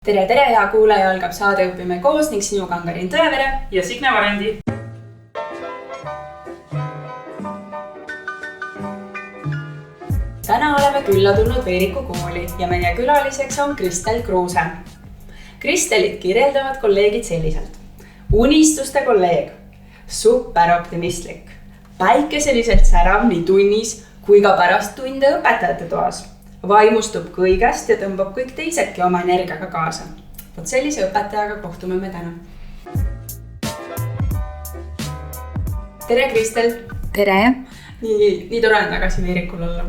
Tere, hea kuulaja, algab saade Õpime koos ning sinuga on Karin Tõevere ja Signe Varendi. Täna oleme külla tulnud Veeriku kooli ja meie külaliseks on Kristel Kruuse. Kristelit kirjeldavad kolleegid selliselt. Unistuste kolleeg, superoptimistlik, päikeseliselt särav nii tunnis kui ka pärast tunde õpetajate toas. Vaimustub kõigest ja tõmbab kõik teisedki oma energiaga kaasa. Vot sellise õpetajaga kohtume me täna. Tere, Kristel! Tere! Nii tore on tagasi Veerikul olla.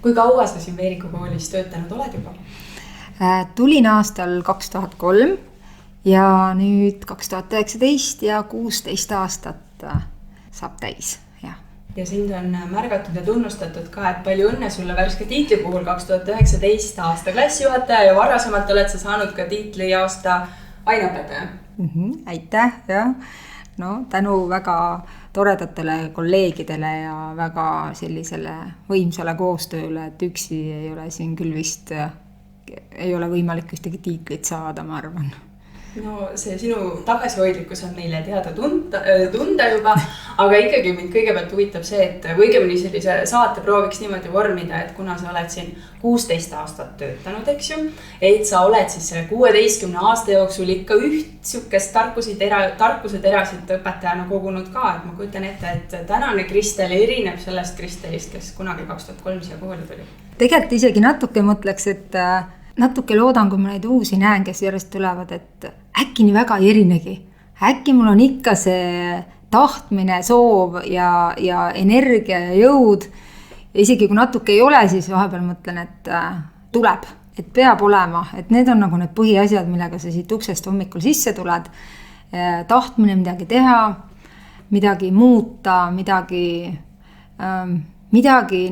Kui kaua sa siin Veeriku koolis töötanud oled juba? Tulin aastal 2003 ja nüüd 2019 ja 16 aastat saab täis. Ja sind on märgatud ja tunnustatud ka, et palju õnne sulle värske tiitli puhul 2019 aasta klassijuhataja ja varasemalt oled sa saanud ka tiitli aasta aineõpetaja. Aitäh, jah. No, tänu väga toredatele kolleegidele ja väga sellisele võimsale koostööle, et üksi ei ole siin küll vist, ei ole võimalik ühtegi tiitlit saada, ma arvan. No see sinu tagasihoidlikkus on meile teada tunda juba, aga ikkagi mind kõigepealt huvitab see, et õigemini sellise saate prooviks niimoodi vormida, et kuna sa oled siin 16 aastat töötanud, eks ju, et sa oled siis 16 aasta jooksul ikka üht sihukest tarkuse terasid õpetajana kogunud ka, et ma kujutan ette, et tänane Kristel erineb sellest Kristelist, kes kunagi 2003 siia kooli tuli. Tegelikult isegi natuke mõtleks, et natuke loodan, kui ma neid uusi näen, kes järjest tulevad, et äkki nii väga ei erinegi. Äkki mul on ikka see tahtmine, soov ja energia ja jõud. Ja isegi kui natuke ei ole, siis vahepeal mõtlen, et tuleb, et peab olema. Et need on nagu need põhiasjad, millega sa siit uksest hommikul sisse tuled. Tahtmine midagi teha, midagi muuta, midagi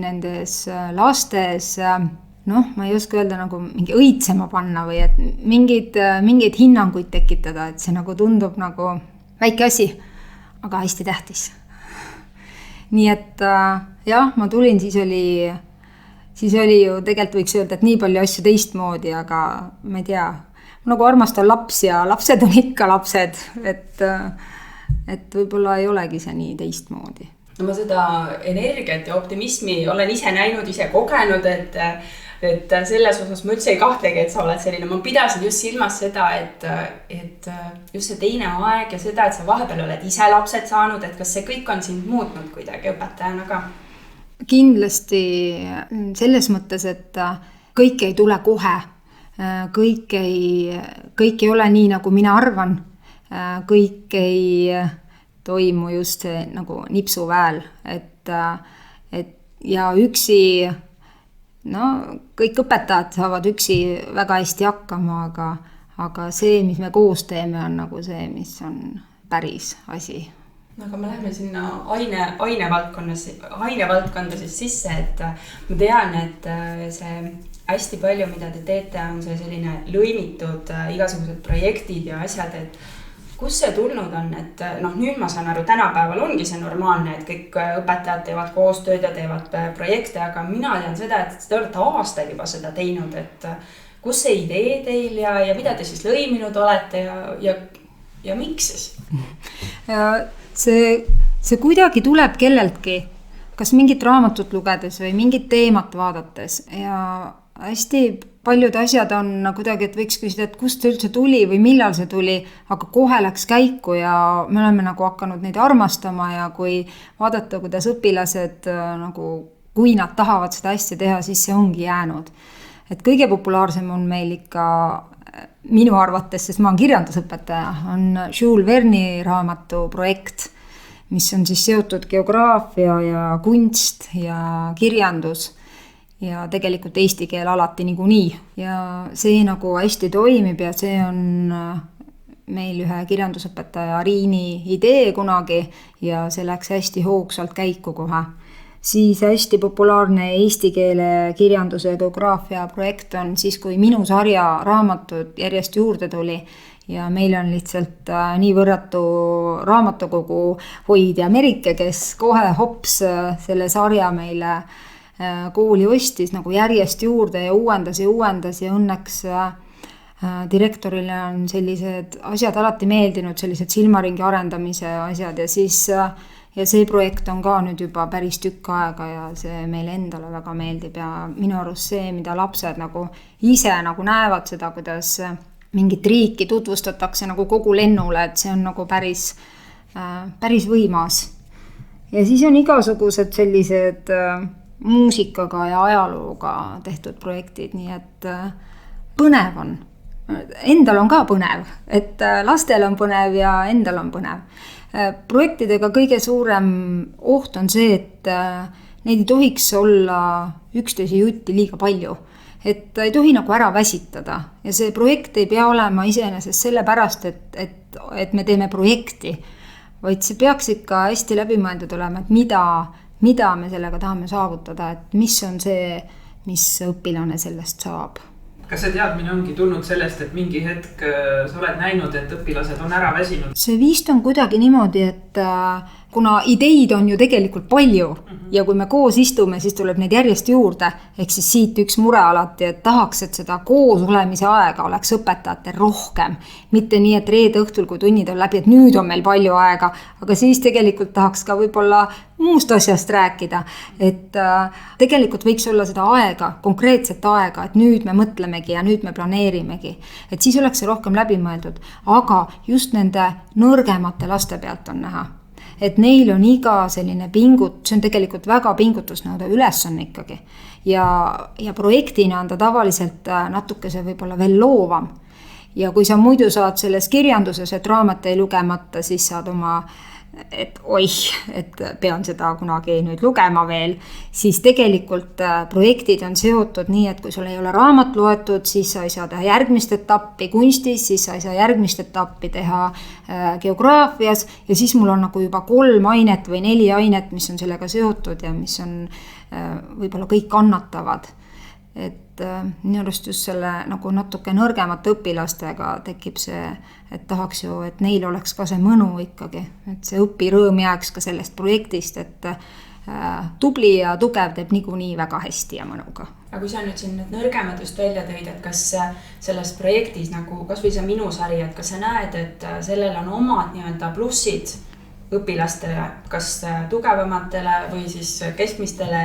nendes lastes. Noh, ma ei oska öelda nagu mingi õitsema panna või et mingeid hinnanguid tekitada, et see nagu tundub nagu väike asi, aga hästi tähtis. Nii et jah, ma tulin, siis oli ju tegelikult võiks öelda, et nii palju asju teistmoodi, aga ma ei tea, nagu armastan laps ja lapsed on ikka lapsed, et võib-olla ei olegi see nii teistmoodi. No ma seda energiat ja optimismi olen ise näinud, ise kogenud, et selles osas ma üldse ei kahtlegi, et sa oled selline. Ma pidasin just silmas seda, et just see teine aeg ja seda, et sa vahepeal oled ise lapsed saanud, et kas see kõik on sind muutnud kuidagi õpetajana ka? Kindlasti selles mõttes, et kõik ei tule kohe. Kõik ei ole nii, nagu mina arvan. Kõik ei toimu just see nagu nipsu väel. Ja üksi kõik õpetajad saavad üksi väga hästi hakkama, aga see, mis me koos teeme, on nagu see, mis on päris asi. No aga me läheme sinna ainevaldkonda siis sisse, et ma tean, et see hästi palju, mida te teete, on see selline lõimitud igasugused projektid ja asjad, et kus see tulnud on, et nüüd ma saan aru, tänapäeval ongi see normaalne, et kõik õpetajad teevad koostööd ja teevad projekte, aga mina tean seda, et te olete aastaid juba seda teinud, et kus see idee teil ja mida te siis lõiminud olete ja miks siis? See kuidagi tuleb kelleltki, kas mingit raamatut lugedes või mingit teemat vaadates ja hästi paljud asjad on kuidagi, et võiks küsida, et kust see üldse tuli või millal see tuli, aga kohe läks käiku ja me oleme nagu hakanud neid armastama ja kui vaadata, kuidas õpilased, kui nad tahavad seda asja teha, siis see ongi jäänud. Et kõige populaarsem on meil ikka minu arvates, sest ma olen kirjandusõpetaja, on Jules Verne'i raamatu projekt, mis on siis seotud geograafia ja kunst ja kirjandus. Ja tegelikult eesti keel alati niikuinii. Ja see nagu hästi toimib ja see on meil ühe kirjandusõpetaja Riini idee kunagi ja see läks hästi hoogsalt käiku kohe. Siis hästi populaarne eesti keele kirjanduse ja geograafia projekt on siis, kui minu sarja raamatud järjest juurde tuli ja meil on lihtsalt nii võrratu raamatukogu hoidja Merike, kes kohe hops selle sarja meile kooli ostis nagu järjest juurde ja uuendas ja õnneks direktorile on sellised asjad alati meeldinud, sellised silmaringi arendamise asjad ja see projekt on ka nüüd juba päris tükk aega ja see meile endale väga meeldib ja minu arust see, mida lapsed nagu ise nagu näevad seda, kuidas mingit riiki tutvustatakse nagu kogu lennule, et see on nagu päris võimas. Ja siis on igasugused sellised muusikaga ja ajalooga tehtud projektid, nii et põnev on. Endal on ka põnev, et lastel on põnev ja endal on põnev. Projektidega kõige suurem oht on see, et neid ei tohiks olla üksteise jutti liiga palju. Et ei tohi nagu ära väsitada ja see projekt ei pea olema iseenesest sellepärast, et me teeme projekti, vaid see peaks ikka hästi läbimõeldud olema, et mida me sellega tahame saavutada, et mis on see, mis õpilane sellest saab. Kas see teadmine ongi tulnud sellest, et mingi hetk sa oled näinud, et õpilased on ära väsinud? See vist on kuidagi niimoodi, et kuna ideid on ju tegelikult palju ja kui me koos istume, siis tuleb neid järjest juurde, ehk siis siit üks mure alati, et tahaks, et seda koos olemise aega oleks õpetajatel rohkem. Mitte nii, et reede õhtul, kui tunnid on läbi, et nüüd on meil palju aega, aga siis tegelikult tahaks ka võib-olla muust asjast rääkida, et tegelikult võiks olla seda aega, konkreetset aega, et nüüd me mõtlemegi ja nüüd me planeerimegi, et siis oleks see rohkem läbimõeldud, aga just nende nõrgemate laste pealt on näha, et neil on iga selline see on tegelikult väga pingutusnõudev ülesanne ikkagi ja projektina on ta tavaliselt natukese võib-olla veel loovam ja kui sa muidu saad selles kirjanduses, et raamat ei lugemata, siis saad oma et pean seda kunagi nüüd lugema veel, siis tegelikult projektid on seotud nii, et kui sul ei ole raamat loetud, siis sa ei saa teha järgmist etappi kunstis, siis sa ei saa järgmist etappi teha geograafias ja siis mul on nagu juba 3 ainet või 4 ainet, mis on sellega seotud ja mis on võib-olla kõik kannatavad. Et minu arust just selle nagu natuke nõrgemate õpilastega tekib see, et tahaks ju, et neil oleks ka see mõnu ikkagi, et see õpirõõm jääks ka sellest projektist, et tubli ja tugev teeb niikuinii väga hästi ja mõnuga. Aga kui sa nüüd siin need nõrgemad just välja tõid, et kas selles projektis nagu kas või see minu sari, et kas sa näed, et sellel on omad nii-öelda plussid õpilastele, kas tugevamatele või siis keskmistele,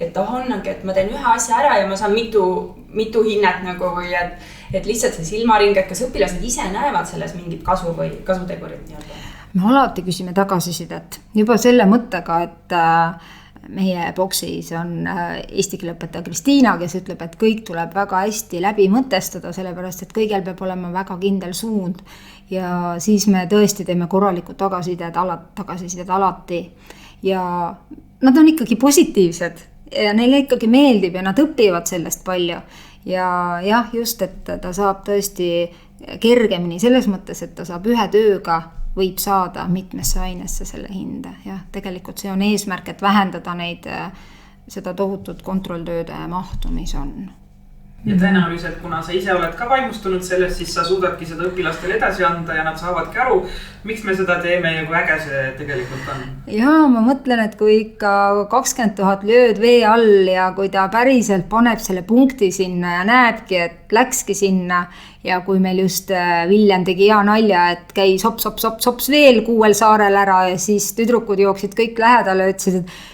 et ongi, et ma teen ühe asja ära ja ma saan mitu hinnet nagu või et lihtsalt see silmaring, et kas õpilased ise näevad selles mingit kasu või kasutegurit nii-öelda? Me alati küsime tagasisidet juba selle mõttega, et meie boksis on eesti keele õpetaja Kristiina, kes ütleb, et kõik tuleb väga hästi läbi mõtestada, sellepärast, et kõigel peab olema väga kindel suund ja siis me tõesti teeme korralikud tagasisidet alati ja nad on ikkagi positiivsed ja neile ikkagi meeldib ja nad õpivad sellest palju ja jah, just, et ta saab tõesti kergemini selles mõttes, et ta saab ühe tööga võib saada mitmesse ainesse selle hinde ja tegelikult see on eesmärk, et vähendada neid seda tohutut kontrolltööde mahtu, mis on. Ja tõenäoliselt, kuna sa ise oled ka vaimustunud sellest, siis sa suudadki seda õpilastele edasi anda ja nad saavadki aru, miks me seda teeme ja kui äge see tegelikult on. Ja ma mõtlen, et kui ikka 20 000 lööd vee all ja kui ta päriselt paneb selle punkti sinna ja näebki, et läkski sinna ja kui meil just Viljem tegi hea nalja, et käi sops veel 6 saarel ära ja siis tüdrukud jooksid kõik lähedale ja ütlesid, et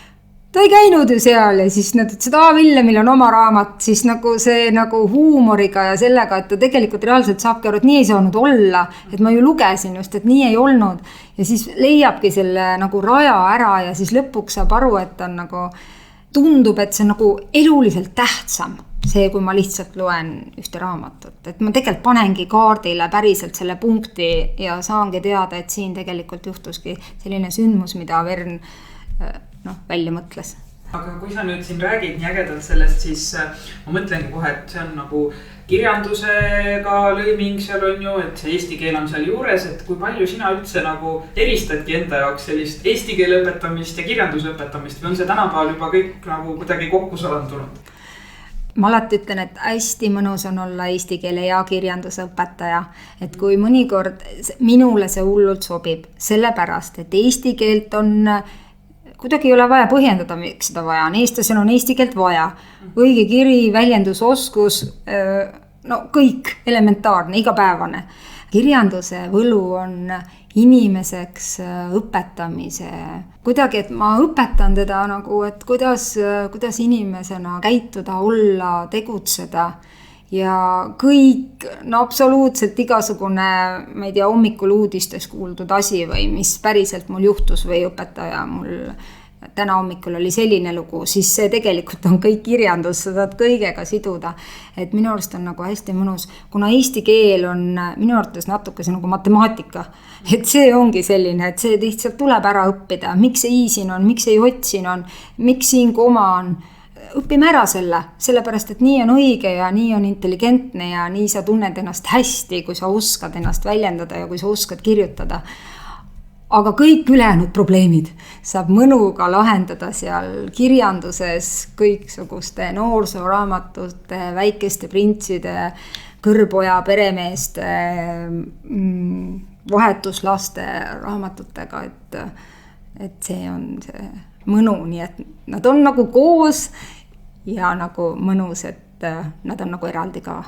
ta ei käinud ju seal ja siis nad ütlesid, Villemil on oma raamat, siis nagu see nagu huumoriga ja sellega, et ta tegelikult reaalselt saabki aru, et nii ei saanud olla, et ma ju lugesin just, et nii ei olnud ja siis leiabki selle nagu raja ära ja siis lõpuks saab aru, et on nagu tundub, et see on nagu eluliselt tähtsam see, kui ma lihtsalt loen ühte raamatut, et ma tegelikult panengi kaardile päriselt selle punkti ja saangi teada, et siin tegelikult juhtuski selline sündmus, mida Vern välja mõtles. Aga kui sa nüüd siin räägid nii ägedalt sellest, siis ma mõtlengi kohe, et see on nagu kirjandusega lõiming seal on ju, et see eesti keel on seal juures, et kui palju sina üldse nagu eristadki enda jaoks sellist eesti keele õpetamist ja kirjanduse õpetamist või on see tänapäeval juba kõik nagu kuidagi kokku salandunud? Ma alati ütlen, et hästi mõnus on olla eesti keele ja kirjanduse õpetaja, et kui mõnikord minule see hullult sobib, sellepärast, et eesti keelt on kuidagi ei ole vaja põhjendada, miks seda vaja on. Eestlasel on eesti keelt vaja. Õige kiri, väljendusoskus, no kõik elementaarne, igapäevane. Kirjanduse võlu on inimeseks õpetamise. Kuidagi, et ma õpetan teda nagu, et kuidas inimesena käituda, olla, tegutseda. Ja kõik, no absoluutselt igasugune, ma ei tea, hommikul uudistes kuuldud asi või mis päriselt mul juhtus või õpetaja mul täna hommikul oli selline lugu, siis see tegelikult on kõik kirjandus, sa saad kõigega siduda. Et minu arust on nagu hästi mõnus, kuna eesti keel on minu arvates natuke see nagu matemaatika, et see ongi selline, et see lihtsalt tuleb ära õppida, miks see i siin on, miks see j siin on, miks siin koma on. Õpime ära sellepärast, et nii on õige ja nii on intelligentne ja nii sa tunned ennast hästi, kui sa oskad ennast väljendada ja kui sa oskad kirjutada. Aga kõik ülejäänud probleemid saab mõnuga lahendada seal kirjanduses kõiksuguste noorsooraamatute, väikeste printside, kõrboja peremeeste, vahetuslaste raamatutega, et see on see mõnu, nii et nad on nagu koos ja nagu mõnus, et nad on nagu eraldi ka.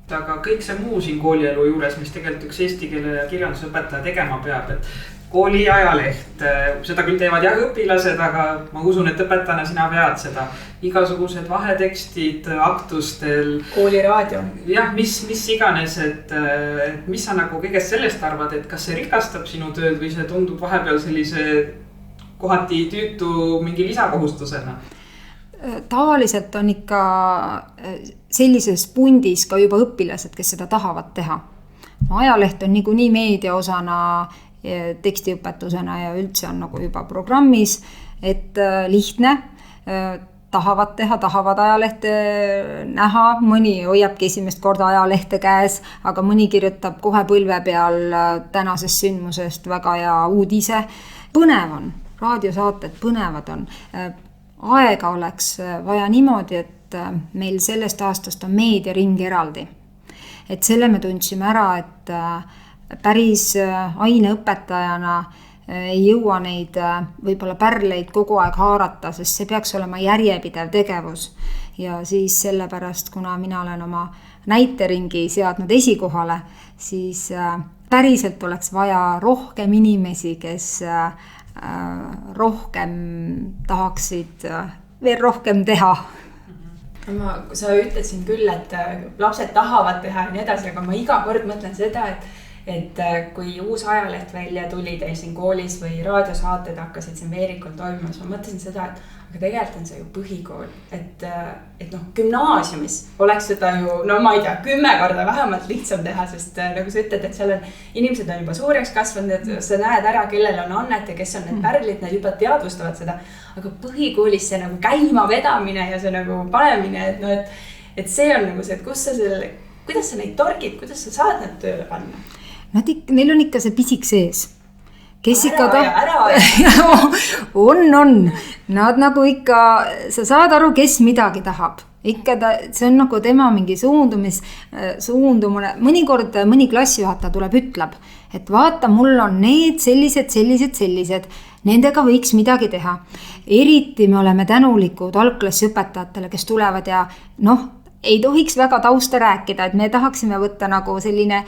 Aga kõik see muu siin koolielu juures, mis tegelikult üks eesti keele ja kirjandusõpetaja tegema peab, et kooli ajaleht, seda küll teevad jah õpilased, aga ma usun, et õpetajana sina vead seda. Igasugused vahetekstid aktustel. Kooliraadio. Jah, mis iganes, et mis sa nagu kõigest sellest arvad, et kas see rikastab sinu tööd või see tundub vahepeal sellise kohati tüütu mingi lisakohustusena? Tavaliselt on ikka sellises pundis ka juba õpilased, kes seda tahavad teha. Ajaleht on niikuinii meediaosana, tekstiõpetusena ja üldse on nagu juba programmis, et lihtne, tahavad teha, tahavad ajalehte näha, mõni hoiabki esimest korda ajalehte käes, aga mõni kirjutab kohe põlve peal tänasest sündmusest väga ja uudise. Põnev on, raadiosaated põnevad on. Aega oleks vaja niimoodi, et meil sellest aastast on meediaring eraldi. Et selle me tundsime ära, et päris aineõpetajana ei jõua neid võib-olla pärleid kogu aeg haarata, sest see peaks olema järjepidev tegevus. Ja siis sellepärast, kuna mina olen oma näiteringi seadnud esikohale, siis päriselt oleks vaja rohkem inimesi, kes rohkem tahaksid veel rohkem teha. Sa ütlesin küll, et lapsed tahavad teha ja nii edasi, aga ma iga kord mõtlen seda, et kui uus ajaleht välja tuli teil siin koolis või raadiosaated hakkasid siin Veerikul toimumas, ma mõtlesin seda, et aga tegelikult on see ju põhikool, et noh, gümnaasiumis oleks seda ju, no ma ei tea, 10 korda vähemalt lihtsam teha, sest nagu sa ütled, et seal on, inimesed on juba suureks kasvanud, et sa näed ära, kellel on annet ja kes on need pärlid, nad juba teadvustavad seda, aga põhikoolis see nagu käima vedamine ja see nagu panemine, et no, et see on nagu see, et kuidas sa neid torgid, kuidas sa saad nad tööle panna? Neil on ikka see pisik sees. Kes ikka on. Nad nagu ikka, sa saad aru, kes midagi tahab. Ikka see on nagu tema mingi suundumune. Mõnikord mõni klassijuhataja tuleb, ütleb, et vaata, mul on need sellised. Nendega võiks midagi teha. Eriti me oleme tänulikud algklassiõpetajatele, kes tulevad ja noh, ei tohiks väga tausta rääkida, et me tahaksime võtta nagu selline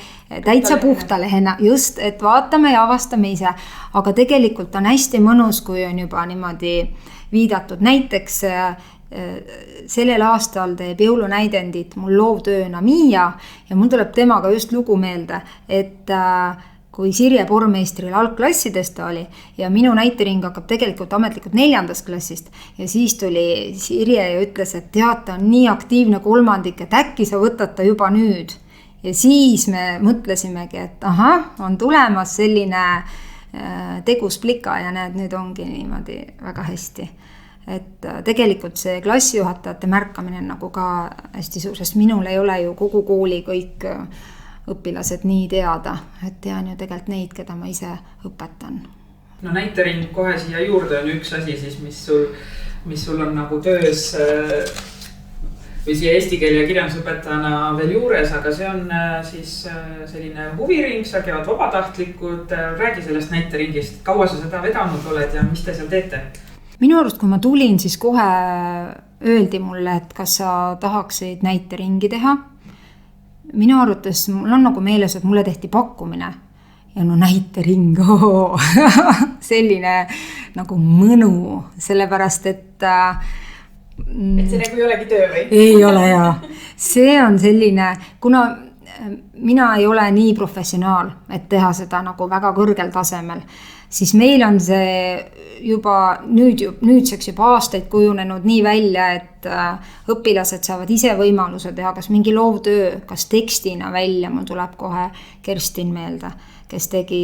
täitsa puhtalehena, just, et vaatame ja avastame ise. Aga tegelikult on hästi mõnus, kui on juba niimoodi viidatud. Näiteks sellel aastal teeb jõulunäidendit mul loovtööna Miia ja mul tuleb temaga just lugu meelde, et kui Sirje Pormeistril algklassidest oli ja minu näitering hakkab tegelikult ametlikult 4. klassist ja siis tuli Sirje ja ütles, et tead, ta on nii aktiivne kolmandik, et äkki sa võtad ta juba nüüd. Ja siis me mõtlesimegi, et on tulemas selline tegus plika ja näed, nüüd ongi niimoodi väga hästi. Et tegelikult see klassijuhatajate märkamine on nagu ka hästi suur, sest minul ei ole ju kogu kooli kõik õpilased nii teada, et tean ju tegelikult neid, keda ma ise õpetan. No näitering kohe siia juurde on üks asi siis, mis sul on nagu töös või siia eesti keele ja kirjandusõpetajana veel juures, aga see on siis selline huviring, sa käivad vabatahtlikud, räägi sellest näiteringist, kaua sa seda vedanud oled ja mis te seal teete? Minu arust, kui ma tulin, siis kohe öeldi mulle, et kas sa tahaksid näiteringi teha. minu arvates mul on nagu meeles, et mulle tehti pakkumine ja no näitering, selline nagu mõnu, sellepärast et see nagu ei olegi töö või? Ei ole jaa. See on selline, kuna mina ei ole nii professionaal, et teha seda nagu väga kõrgel tasemel, siis meil on see juba nüüdseks juba aastaid kujunenud nii välja, et õpilased saavad ise võimaluse teha kas mingi loovtöö, kas tekstina välja, mul tuleb kohe Kerstin meelde, kes tegi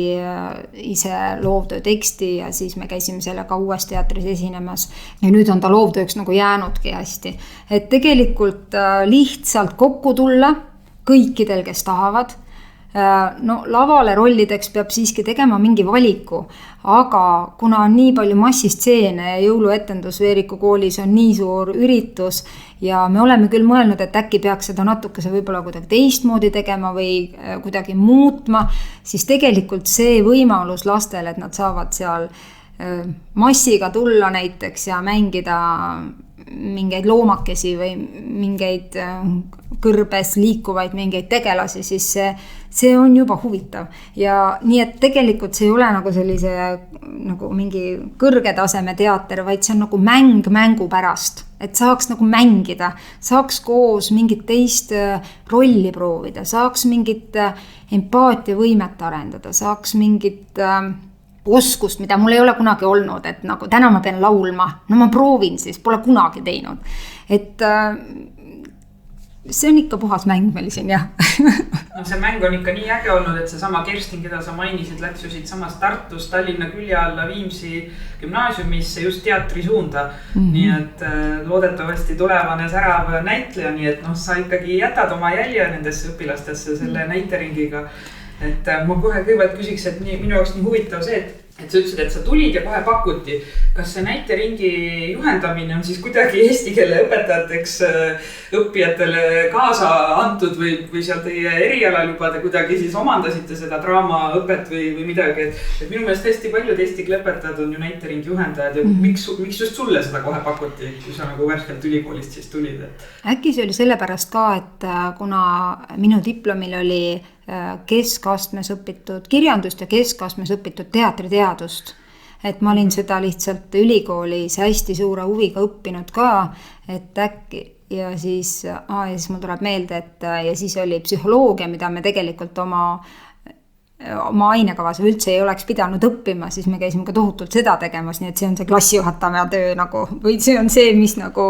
ise loovtöö teksti ja siis me käisime sellega Uues teatris esinemas. Ja nüüd on ta loovtööks nagu jäänudki hästi. Et tegelikult lihtsalt kokku tulla kõikidel, kes tahavad. No lavale rollideks peab siiski tegema mingi valiku, aga kuna on nii palju massistseene ja jõuluetendus Veeriku koolis on nii suur üritus ja me oleme küll mõelnud, et äkki peaks seda natukese võib-olla kuidagi teistmoodi tegema või kuidagi muutma, siis tegelikult see võimalus lastel, et nad saavad seal massiga tulla näiteks ja mängida mingeid loomakesi või mingeid kõrbes liikuvaid mingeid tegelasi, siis see on juba huvitav. Ja nii, et tegelikult see ei ole nagu sellise nagu mingi kõrge taseme teater, vaid see on nagu mäng mängu pärast. Et saaks nagu mängida, saaks koos mingit teist rolli proovida, saaks mingit empaatiavõimet arendada, saaks mingit oskust, mida mul ei ole kunagi olnud, et nagu täna ma pean laulma, no ma proovin siis, pole kunagi teinud. Et see on ikka puhas mäng meil siin, jah. No see mäng on ikka nii äge olnud, et see sama Kerstin, keda sa mainisid, läks ju siit samast Tartus Tallinna külje alla Viimsi gümnaasiumisse just teatri suunda. Nii et loodetavasti tulevane särav näitleja, nii et sa ikkagi jätad oma jälje nendesse õpilastesse selle näiteringiga. Et ma kohe kõigepealt küsiks, et minu jaoks nii huvitav see, et sa ütlesid, et sa tulid ja kohe pakuti. Kas see näiteringi juhendamine on siis kuidagi eesti keele õpetajateks õppijatele kaasa antud või seal teie erialal juba te kuidagi siis omandasite seda draamaõpet või midagi? Et minu meelest hästi paljud eesti keele õpetajad on ju näiteringi juhendajad ja miks just sulle seda kohe pakuti, kui sa nagu värskelt ülikoolist siis tulid? Äkki see oli sellepärast ka, et kuna minu diplomil oli keskastmes õpitud kirjandust ja keskastmes õpitud teatriteadust. Et ma olin seda lihtsalt ülikoolis hästi suure huviga õppinud ka, et äkki ja siis mul tuleb meelde, et ja siis oli psühholoogia, mida me tegelikult oma ainekavas üldse ei oleks pidanud õppima, siis me käisime ka tohutult seda tegemas, nii et see on see klassijuhataja töö nagu, või see on see, mis nagu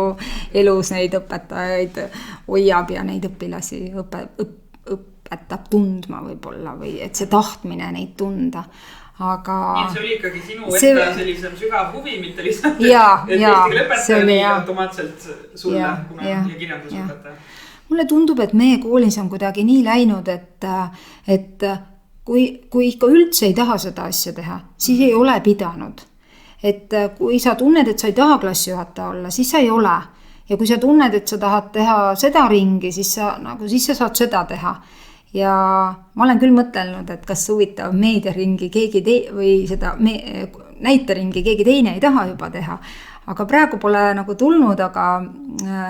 elus neid õpetajaid hoiab ja neid õpilasi õpetab tundma võib-olla või et see tahtmine neid tunda. Aga nii et see oli ikkagi sinu enda sellisem sügav huvi, mitte lihtsalt, et eesti keele õpetaja oli automaatselt sulle ja kirjandusõpetaja. Mulle tundub, et meie koolis on kuidagi nii läinud, et kui ikka üldse ei taha seda asja teha, siis ei ole pidanud. Et kui sa tunned, et sa ei taha klassijuhataja olla, siis sa ei ole. Ja kui sa tunned, et sa tahad teha seda ringi, siis sa saad seda teha. Ja ma olen küll mõtelnud, et kas huvitav meediaringi või seda näiteringi keegi teine ei taha juba teha. Aga praegu pole nagu tulnud, aga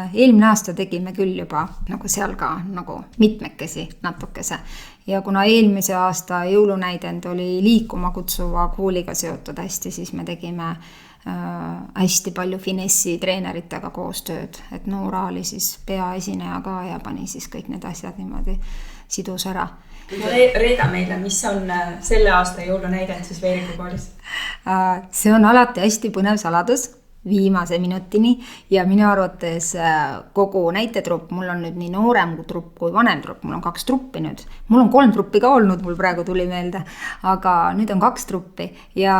eelmine aasta tegime küll juba nagu seal ka nagu mitmekesi natukese. Ja kuna eelmise aasta jõulunäidend oli liikuma kutsuva kooliga seotud hästi, siis me tegime hästi palju finessi treeneritega koostööd, et Noora oli siis peaesineja ka ja pani siis kõik need asjad niimoodi sidus ära. Reeda meile, mis on selle aasta jõulunäidend siis Veeriku koolis? See on alati hästi põnev saladus viimase minutini ja minu arvates kogu näitetrupp, mul on nüüd nii noorem trupp kui vanem trupp, mul on 2 truppi nüüd. Mul on 3 truppi ka olnud, mul praegu tuli meelde, aga nüüd on 2 truppi ja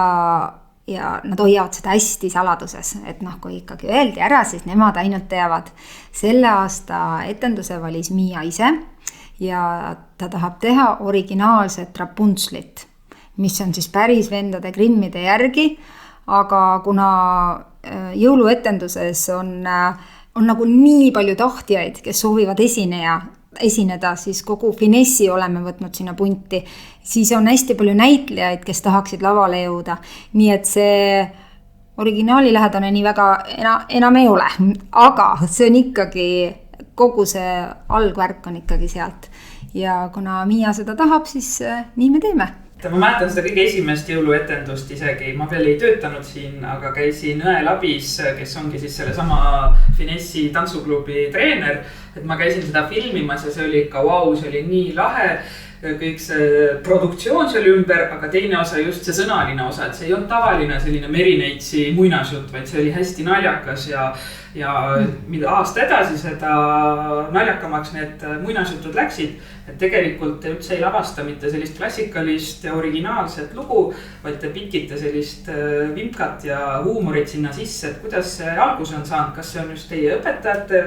nad hoiavad seda hästi saladuses, et kui ikkagi öeldi ära, siis nemad ainult teavad. Selle aasta etenduse valis Miia ise ja ta tahab teha originaalset Rapunzlit, mis on siis päris vendade Grimmide järgi, aga kuna jõuluetenduses on nagu nii palju tahtjaid, kes soovivad esineda, siis kogu finessi oleme võtnud sinna punti, siis on hästi palju näitlejaid, kes tahaksid lavale jõuda. Nii et see originaali lähedane nii väga enam ei ole, aga see on ikkagi, kogu see algvärk on ikkagi sealt. ja kuna Miia seda tahab, siis nii me teeme. Ma mäletan seda kõige esimest jõuluetendust isegi, ma veel ei töötanud siin, aga käisin Õe Labis, kes ongi siis selle sama Finessi tantsuklubi treener. Et ma käisin seda filmimas ja see oli ikka vau, see oli nii lahe. Kõik see produktsioon seal ümber, aga teine osa just see sõnaline osa, et see ei olnud tavaline selline Merineitsi muinasjutt, vaid see oli hästi naljakas ja mida aasta edasi seda naljakamaks need muinasjutud läksid. Et tegelikult te üldse ei lavasta mitte sellist klassikalist ja originaalset lugu, vaid te pikite sellist vimkat ja huumorit sinna sisse, et kuidas see alguse on saanud, kas see on just teie õpetajate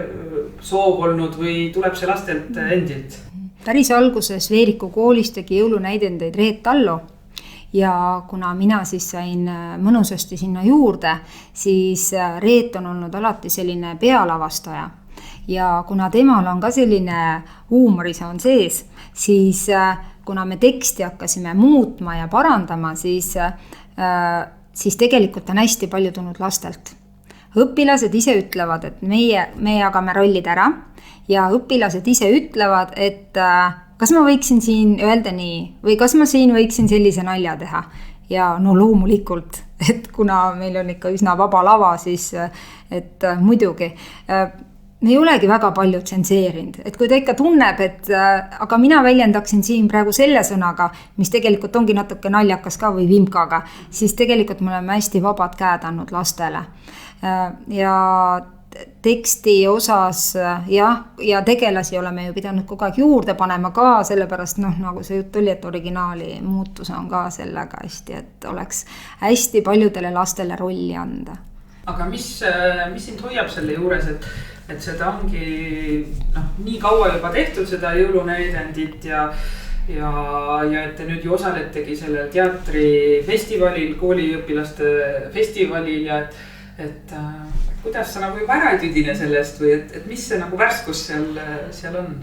soov olnud või tuleb see lastelt endilt? Päris alguses Veeriku koolis tegi jõulunäidendeid Reet Tallo ja kuna mina siis sain mõnusasti sinna juurde, siis Reet on olnud alati selline pealavastaja ja kuna temal on ka selline huumorisoon sees, siis kuna me teksti hakkasime muutma ja parandama, siis tegelikult on hästi palju tulnud lastelt. Õpilased ise ütlevad, et me jagame rollid ära ja õpilased ise ütlevad, et kas ma võiksin siin öelda nii või kas ma siin võiksin sellise nalja teha. Ja no loomulikult, et kuna meil on ikka üsna vaba lava, siis et muidugi me ei olegi väga palju tsenseerinud. Et kui ta ikka tunneb, et aga mina väljendaksin siin praegu selle sõnaga, mis tegelikult ongi natuke naljakas ka või vimkaga, siis tegelikult me oleme hästi vabad käed andnud lastele. Ja teksti osas ja tegelasi oleme ju pidanud kogu aeg juurde panema ka, sellepärast nagu see jutt oli, et originaali muutus on ka sellega hästi, et oleks hästi paljudele lastele rolli anda. Aga mis sind hoiab selle juures, et seda ongi nii kaua juba tehtud seda jõulunäidendit ja et te nüüd ju osaletegi sellel teatrifestivalil, kooliõpilaste festivalil ja et kuidas sa nagu juba ära ei tüdine sellest või et mis see nagu värskus seal on?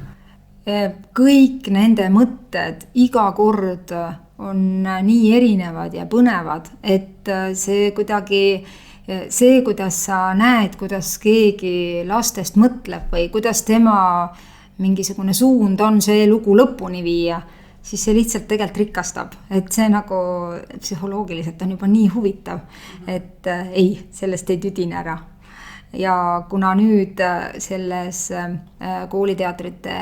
Kõik nende mõtted iga kord on nii erinevad ja põnevad, et see kuidagi, kuidas sa näed, kuidas keegi lastest mõtleb või kuidas tema mingisugune suund on see lugu lõpuni viia, siis see lihtsalt tegelikult rikastab, et see nagu psühholoogiliselt on juba nii huvitav, et ei, sellest ei tüdine ära. Ja kuna nüüd selles kooliteatrite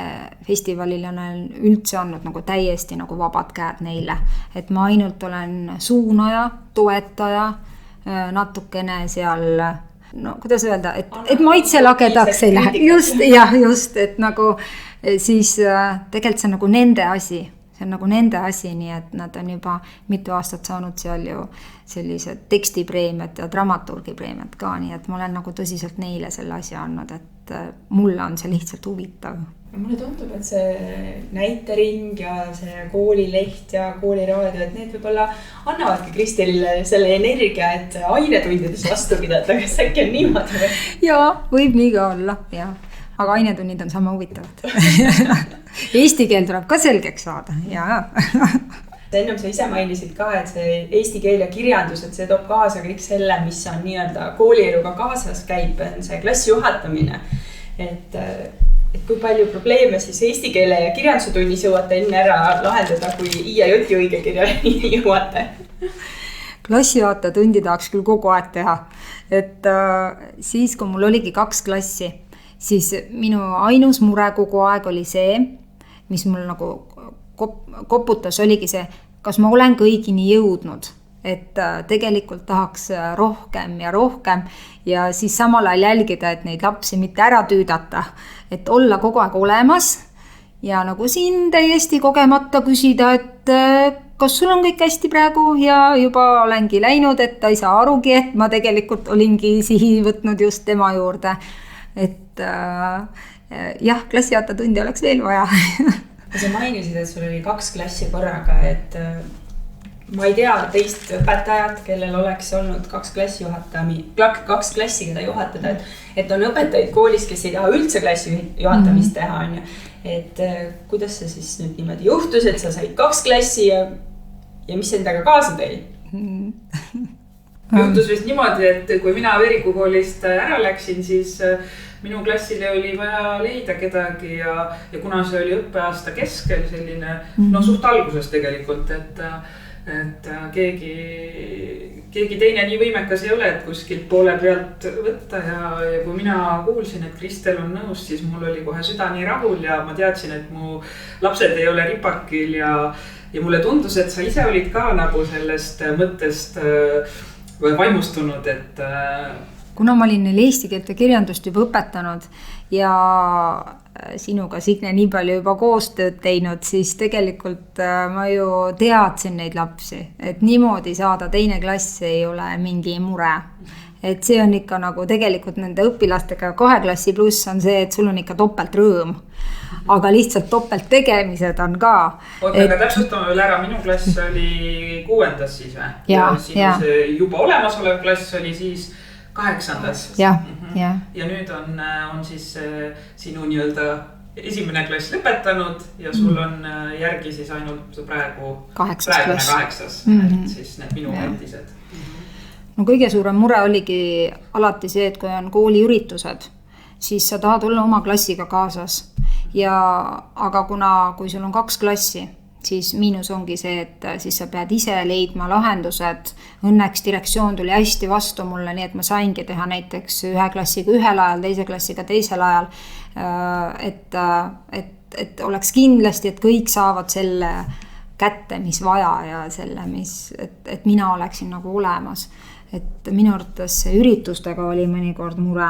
festivalil on üldse olnud nagu täiesti nagu vabad käed neile, et ma ainult olen suunaja, toetaja, natukene seal, kuidas öelda, et maitselagedaks ei lähe, just, et nagu siis tegelikult see on nagu nende asi. See on nagu nende asi, nii et nad on juba mitu aastat saanud seal ju sellised tekstipreemiad ja dramaturgipreemiad ka, nii et ma olen nagu tõsiselt neile selle asja andnud, et mulle on see lihtsalt huvitav. Mulle tundub, et see näitering ja see koolileht ja kooliraadio, et need võib-olla annavadki Kristelile selle energia, et ainetundides vastu pidada, kas äkki on niimoodi või? Jaa, võib nii ka olla, jah. Aga ainetunnid on sama huvitavad. Eesti keel tuleb ka selgeks saada. Ennem sa ise mainisid ka, et see eesti keel ja kirjandus, et see toob kaasa kõik selle, mis on nii-öelda koolieluga kaasas käib, on see klassi juhatamine. Et kui palju probleeme siis eesti keele ja kirjanduse tunnis jõuate enne ära lahendada, kui IAJ õige kirjani jõuate? Klassijuhataja tundi tahaks küll kogu aeg teha. Et siis, kui mul oligi 2 klassi, siis minu ainus mure kogu aeg oli see, mis mul nagu koputas, oligi see, kas ma olen kõigini jõudnud, et tegelikult tahaks rohkem ja siis samal ajal jälgida, et neid lapsi mitte ära tüüdata, et olla kogu aeg olemas ja nagu siin täiesti kogemata küsida, et kas sul on kõik hästi praegu ja juba olengi läinud, et ta ei saa arugi, et ma tegelikult olingi sihi võtnud just tema juurde. Et jah, klassijuhataja tundi oleks veel vaja. Sa mainisid, et sul oli 2 klassi korraga, et ma ei tea teist õpetajat, kellel oleks olnud 2 klassi keda juhatada, et on õpetajaid koolis, kes ei taha üldse klassi juhatamist teha, on ju. Et kuidas see siis nüüd niimoodi juhtus, et sa said 2 klassi ja mis endaga kaasa tõi? Juhtus vist niimoodi, et kui mina Veeriku koolist ära läksin, siis minu klassile oli vaja leida kedagi ja kuna see oli õppeaasta keskel selline, no suht alguses tegelikult, et keegi teine nii võimekas ei ole, et kuskilt poole pealt võtta ja kui mina kuulsin, et Kristel on nõus, siis mul oli kohe süda nii rahul ja ma teadsin, et mu lapsed ei ole ripakil ja mulle tundus, et sa ise olid ka nagu sellest mõttest vaimustunud, et kuna ma olin neil eesti keelt ja kirjandust juba õpetanud ja sinuga, Signe, nii palju juba koostööd teinud, siis tegelikult ma ju teadsin neid lapsi, et niimoodi saada teine klass ei ole mingi mure. Et see on ikka nagu tegelikult nende õpilastega 2 klassi pluss on see, et sul on ikka topelt rõõm. Aga lihtsalt topelt tegemised on ka. Oota, aga täpsustame veel ära, minu klass oli 6. siis või? Ja see juba olemasolev klass oli siis 8. Ja nüüd on siis sinu nii-öelda esimene klass lõpetanud ja sul on järgi siis ainult praegu 8. Et siis need minu endised. No kõige suurem mure oligi alati see, et kui on kooliüritused, siis sa tahad olla oma klassiga kaasas. Aga kui sul on 2 klassi, siis miinus ongi see, et siis sa pead ise leidma lahendused. Õnneks direktsioon tuli hästi vastu mulle, nii et ma saingi teha näiteks 1 klassiga ühel ajal, 2 klassiga teisel ajal. Et oleks kindlasti, et kõik saavad selle kätte, mis vaja ja selle, et mina oleksin nagu olemas. Et minu arvates üritustega oli mõnikord mure.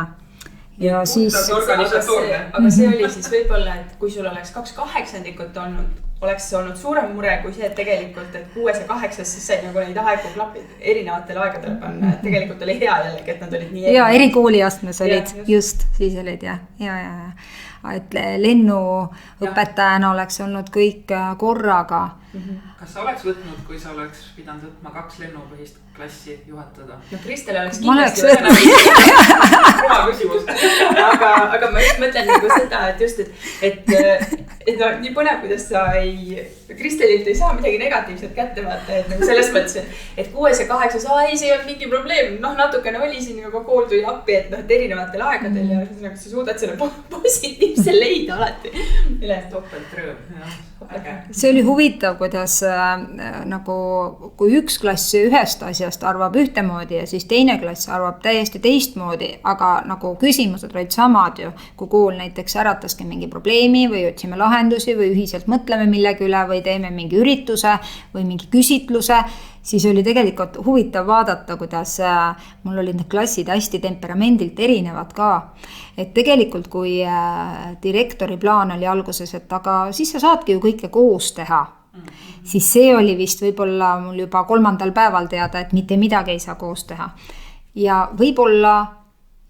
Ja siis... Aga see oli siis võib-olla, et kui sul oleks 2 kaheksandikut olnud, oleks olnud suurem mure kui see, et tegelikult, et 6 ja 8, siis sai nagu neid aegu klapid erinevatel aegadel panna. Et tegelikult oli hea jällegi, et nad olid nii... Ja erikooliastmes olid, just, siis olid ja. Et lennuõpetajana oleks olnud kõik korraga. Kas sa oleks võtnud, kui sa oleks pidanud võtma 2 lennupõhist klassi juhatada? No Kristel oleks kindlasti oma küsimus. Aga ma just mõtlen nagu seda, et just, et no, nii põnev, kuidas sa Kristelilt ei saa midagi negatiivset kätte vaata, et nagu selles mõttes, et 6 ja 8 ei, see on mingi probleem, noh natukene oli siin juba kool tuli appi, et erinevatel aegadel ja nagu sa suudad selle positiivse leida alati. Topelt rõõm, see oli huvitav, kuidas nagu kui 1 klass ühest asjast arvab ühtemoodi ja siis teine klass arvab täiesti teistmoodi, aga nagu küsimused olid samad ju, kui kool näiteks ärataski mingi probleemi või otsime lahendusi või ühiselt mõtleme millegi üle või teeme mingi ürituse või mingi küsitluse, siis oli tegelikult huvitav vaadata, kuidas mul olid need klassid hästi temperamendilt erinevad ka. Et tegelikult kui direktori plaan oli alguses, et aga siis sa saadki ju kõike koos teha, siis see oli vist võib-olla mul juba 3. päeval teada, et mitte midagi ei saa koos teha. Ja võib-olla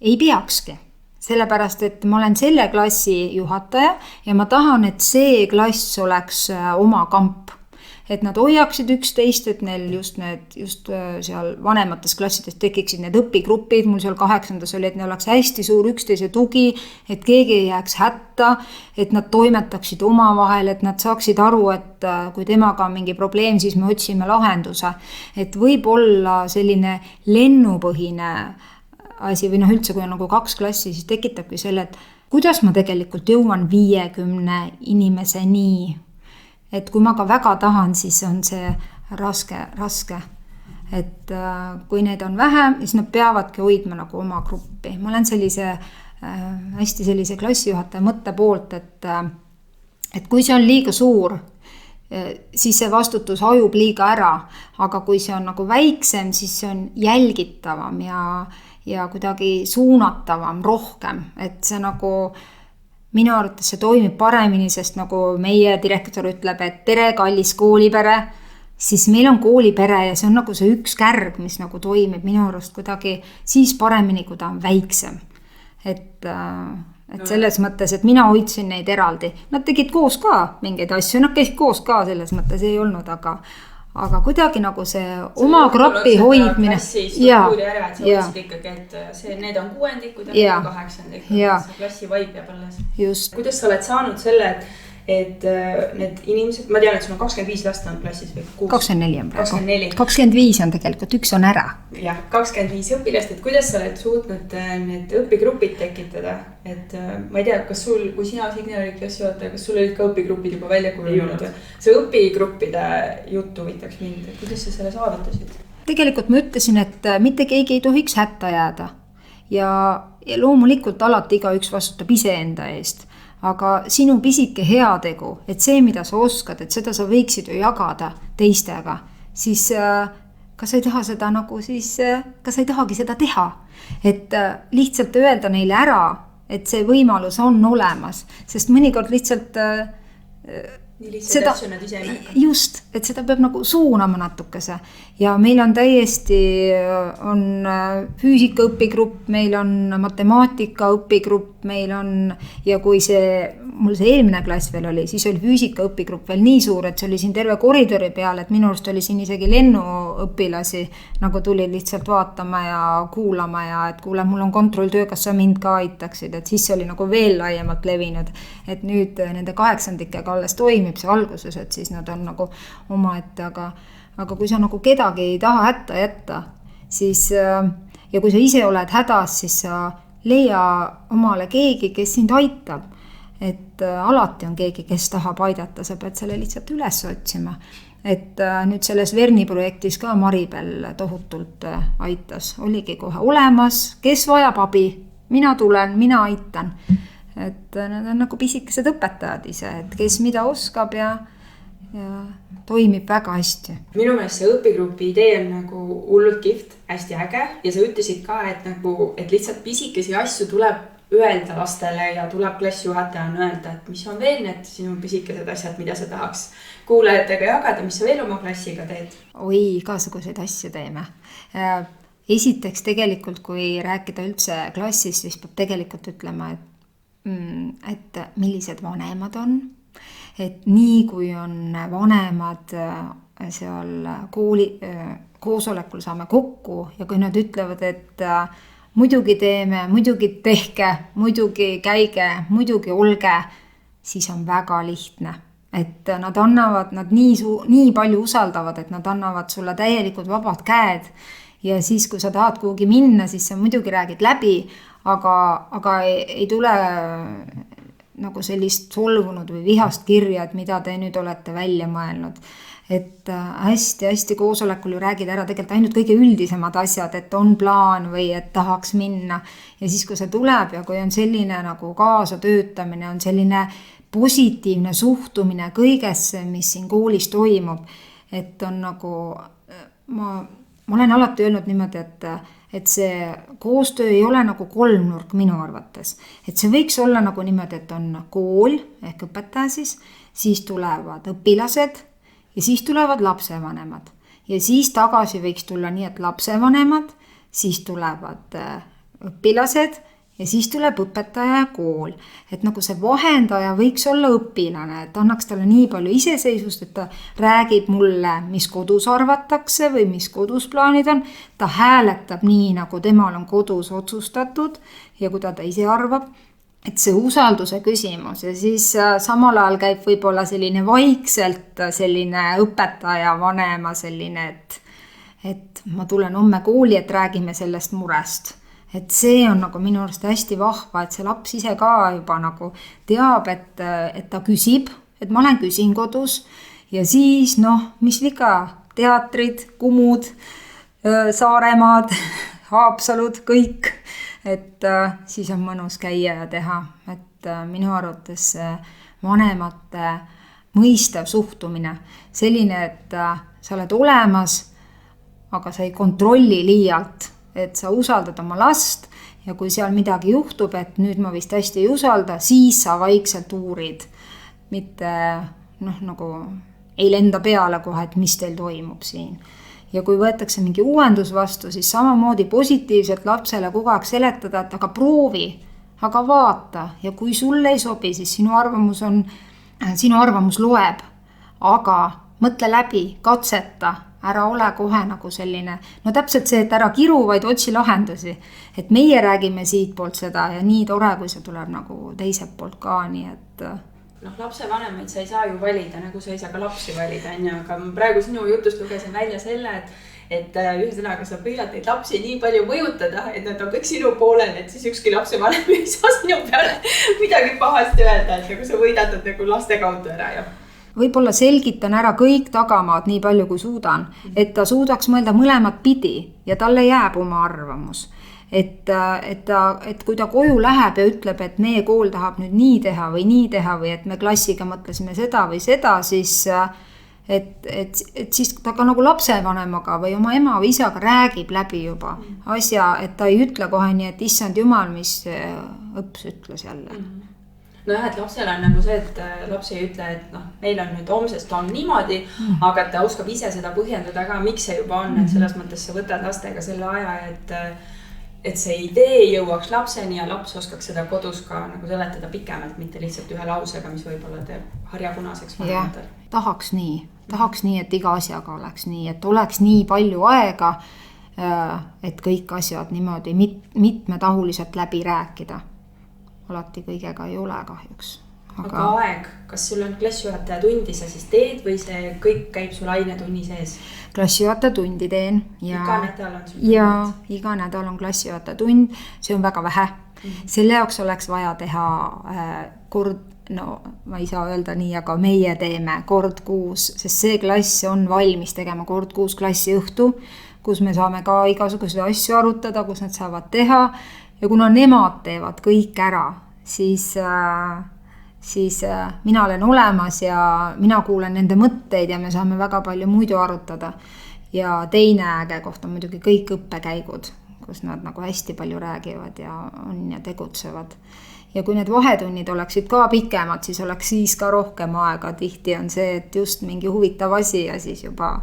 ei peakski, sellepärast, et ma olen selle klassi juhataja ja ma tahan, et see klass oleks oma kamp. Et nad hoiaksid üksteist, et neil just seal vanemates klassides tekiksid need õpigrupid, mul seal 8. oli, et neil oleks hästi suur üksteise tugi, et keegi ei jääks hätta, et nad toimetaksid omavahel, et nad saaksid aru, et kui temaga on mingi probleem, siis me otsime lahenduse. Et võib olla selline lennupõhine asi või üldse, kui on nagu 2 klassi, siis tekitabki selle, et kuidas ma tegelikult jõuan 50 inimeseni. Et kui ma ka väga tahan, siis on see raske. Et kui neid on vähem, siis nad peavadki hoidma nagu oma gruppi. Ma olen hästi sellise klassijuhataja mõtte poolt, et kui see on liiga suur, siis see vastutus hajub liiga ära. Aga kui see on nagu väiksem, siis see on jälgitavam ja kuidagi suunatavam rohkem. Et see nagu... Minu arvates see toimib paremini, sest nagu meie direktor ütleb, et tere, kallis koolipere, siis meil on koolipere ja see on nagu see üks kärg, mis nagu toimib minu arust kuidagi siis paremini, kui ta on väiksem. Et selles mõttes, et mina hoidsin neid eraldi. Nad tegid koos ka mingeid asju, nad käisid koos ka selles mõttes ei olnud, aga kuidagi nagu see oma gruppi hoidmine. Ja hoidsid ikkagi, et need on 6-ndikud ja 8-ndikud, see klassi vaib jääb alles. Just. Kuidas sa oled saanud selle, et need inimesed, ma tean, et sul on 25 last on klassis või 24 on praegu. 24. 25 on tegelikult, üks on ära. Jah, 25 õpilast, et kuidas sa oled suutnud need õpigrupid tekitada? Et ma ei tea, kas sul, kui sina Signe olid klassijuhataja, kas sul olid ka õpigrupid juba välja kujunenud? See õpigruppide juttu huvitaks mind, et kuidas sa selle saavutasid? Tegelikult ma ütlesin, et mitte keegi ei tohiks hätta jääda ja loomulikult alati igaüks vastutab iseenda eest. Aga sinu pisike heategu, et see, mida sa oskad, et seda sa võiksid ju jagada teistega, siis kas sa ei taha seda nagu siis, kas sa ei tahagi seda teha? Et lihtsalt öelda neile ära, et see võimalus on olemas, sest mõnikord lihtsalt seda, just, et seda peab nagu suunama natukese ja meil on täiesti, on füüsika õpigrupp, meil on matemaatika õpigrupp, meil on ja kui mul see eelmine klass veel oli, siis oli füüsika õpigrupp veel nii suur, et see oli siin terve koridori peal, et minu arust oli siin isegi lennuõpilasi nagu tuli lihtsalt vaatama ja kuulama ja et kuule, mul on kontrolltöö, kas sa mind ka aitaksid, et siis see oli nagu veel laiemalt levinud, et nüüd nende 8-ndikega alles toimib see alguses, et siis nad on nagu omaette, aga kui sa nagu kedagi ei taha hätta jätta, siis ja kui sa ise oled hädas, siis sa leia omale keegi, kes sind aitab. Et alati on keegi, kes tahab aidata, sa pead selle lihtsalt üles otsima. Et nüüd selles Verni projektis ka Maribel tohutult aitas. Oligi kohe olemas, kes vajab abi, mina tulen, mina aitan. Et nad on nagu pisikesed õpetajad ise, et kes mida oskab ja toimib väga hästi. Minu meelest see õpigrupi idee on nagu hullult kihvt, hästi äge ja sa ütlesid ka, et lihtsalt pisikesi asju tuleb öelda lastele ja tuleb klassijuhatajana öelda, et mis on veel need sinu pisikesed asjad, mida sa tahaks kuulajatega jagada, mis sa veel oma klassiga teed? Oi, igasuguseid asju teeme. Esiteks tegelikult, kui rääkida üldse klassis, siis peab tegelikult ütlema, et millised vanemad on. Et nii kui on vanemad seal koosolekul saame kokku ja kui nad ütlevad, et muidugi teeme, muidugi tehke, muidugi käige, muidugi olge, siis on väga lihtne. Et nad annavad, nad nii palju usaldavad, et nad annavad sulle täielikult vabad käed. Ja siis, kui sa tahad kuhugi minna, siis sa muidugi räägid läbi, aga ei tule nagu sellist solvunud või vihast kirja, et mida te nüüd olete välja mõelnud. Et hästi koosolekul ju räägid ära tegelikult ainult kõige üldisemad asjad, et on plaan või et tahaks minna. Ja siis, kui see tuleb ja kui on selline nagu kaasa töötamine, on selline positiivne suhtumine kõigesse, mis siin koolis toimub, et on nagu, ma olen alati öelnud niimoodi, et see koostöö ei ole nagu kolmnurk minu arvates. Et see võiks olla nagu niimoodi, et on kool ehk õpetaja siis tulevad õpilased, ja siis tulevad lapsevanemad ja siis tagasi võiks tulla nii, et lapsevanemad, siis tulevad õpilased ja siis tuleb õpetaja ja kool. Et nagu see vahendaja võiks olla õpilane, et annaks talle nii palju iseseisvust, et ta räägib mulle, mis kodus arvatakse või mis kodus plaanid on. Ta hääletab nii, nagu temal on kodus otsustatud ja kui ta ise arvab. Et see usalduse küsimus ja siis samal ajal käib võib-olla selline vaikselt selline õpetaja vanema selline, et ma tulen homme kooli, et räägime sellest murest. Et see on nagu minu arust hästi vahva, et see laps ise ka juba nagu teab, et ta küsib, et ma küsin kodus ja siis mis viga, teatrid, Kumud, Saaremaad, Haapsalud, kõik. Et siis on mõnus käia ja teha, et minu arvates vanemate mõistav suhtumine, selline, et sa oled olemas, aga sa ei kontrolli liialt, et sa usaldad oma last ja kui seal midagi juhtub, et nüüd ma vist hästi ei usalda, siis sa vaikselt uurid, mitte nagu ei lenda peale kohe, et mis teil toimub siin. Ja kui võetakse mingi uuendus vastu, siis samamoodi positiivselt lapsele kogu aeg seletada, et aga proovi, aga vaata ja kui sulle ei sobi, siis sinu arvamus loeb, aga mõtle läbi, katseta, ära ole kohe nagu selline, täpselt see, et ära kiru, vaid otsi lahendusi, et meie räägime siit poolt seda ja nii tore, kui see tuleb nagu teiselt poolt ka, nii et lapsevanemaid sa ei saa ju valida, nagu sa ei saa ka lapsi valida, on ju, aga ma praegu sinu jutust lugesin välja selle, et ühesõnaga sa püüad neid lapsi nii palju mõjutada, et nad on kõik sinu poolel, et siis ükski lapsevanem ei saa sinu peale midagi pahasti öelda, et nagu sa võidatad nagu laste kaudu ära ja võib-olla selgitan ära kõik tagamaad nii palju kui suudan, et ta suudaks mõelda mõlemat pidi ja talle jääb oma arvamus. Et kui ta koju läheb ja ütleb, et meie kool tahab nüüd nii teha või et me klassiga mõtlesime seda või seda, siis et siis ta ka nagu lapsevanemaga või oma ema või isaga räägib läbi juba asja, et ta ei ütle kohe nii, et issand jumal, mis õps ütles jälle. Nojah, et lapsel on nagu see, et laps ei ütle, et meil on nüüd homsest on niimoodi, aga ta oskab ise seda põhjendada ka, miks see juba on, et selles mõttes sa võtad lastega selle aja, et see idee jõuaks lapseni ja laps oskaks seda kodus ka nagu seletada pikemalt, mitte lihtsalt ühe lausega, mis võib-olla teeb harjapunaseks vanematel. Tahaks nii, et iga asjaga oleks nii, et oleks nii palju aega, et kõik asjad niimoodi mitmetahuliselt läbi rääkida. Alati kõigega ei ole kahjuks. Aga aeg, kas sul on klassijuhataja tundi sa siis teed või see kõik käib sul ainetunni sees? Klassijuhataja tundi teen. Iga nädal on sul? Ja iga nädal on klassijuhataja tund, see on väga vähe. Selle jaoks oleks vaja teha kord, ma ei saa öelda nii, aga meie teeme kord kuus, sest see klass on valmis tegema kord kuus klassi õhtu, kus me saame ka igasuguseid asju arutada, kus nad saavad teha ja kuna nemad teevad kõik ära, siis mina olen olemas ja mina kuulen nende mõtteid ja me saame väga palju muidu arutada. Ja teine äge koht on muidugi kõik õppekäigud, kus nad nagu hästi palju räägivad ja tegutsevad. Ja kui need vahetunnid oleksid ka pikemad, siis oleks siis ka rohkem aega. Tihti on see, et just mingi huvitav asi ja siis juba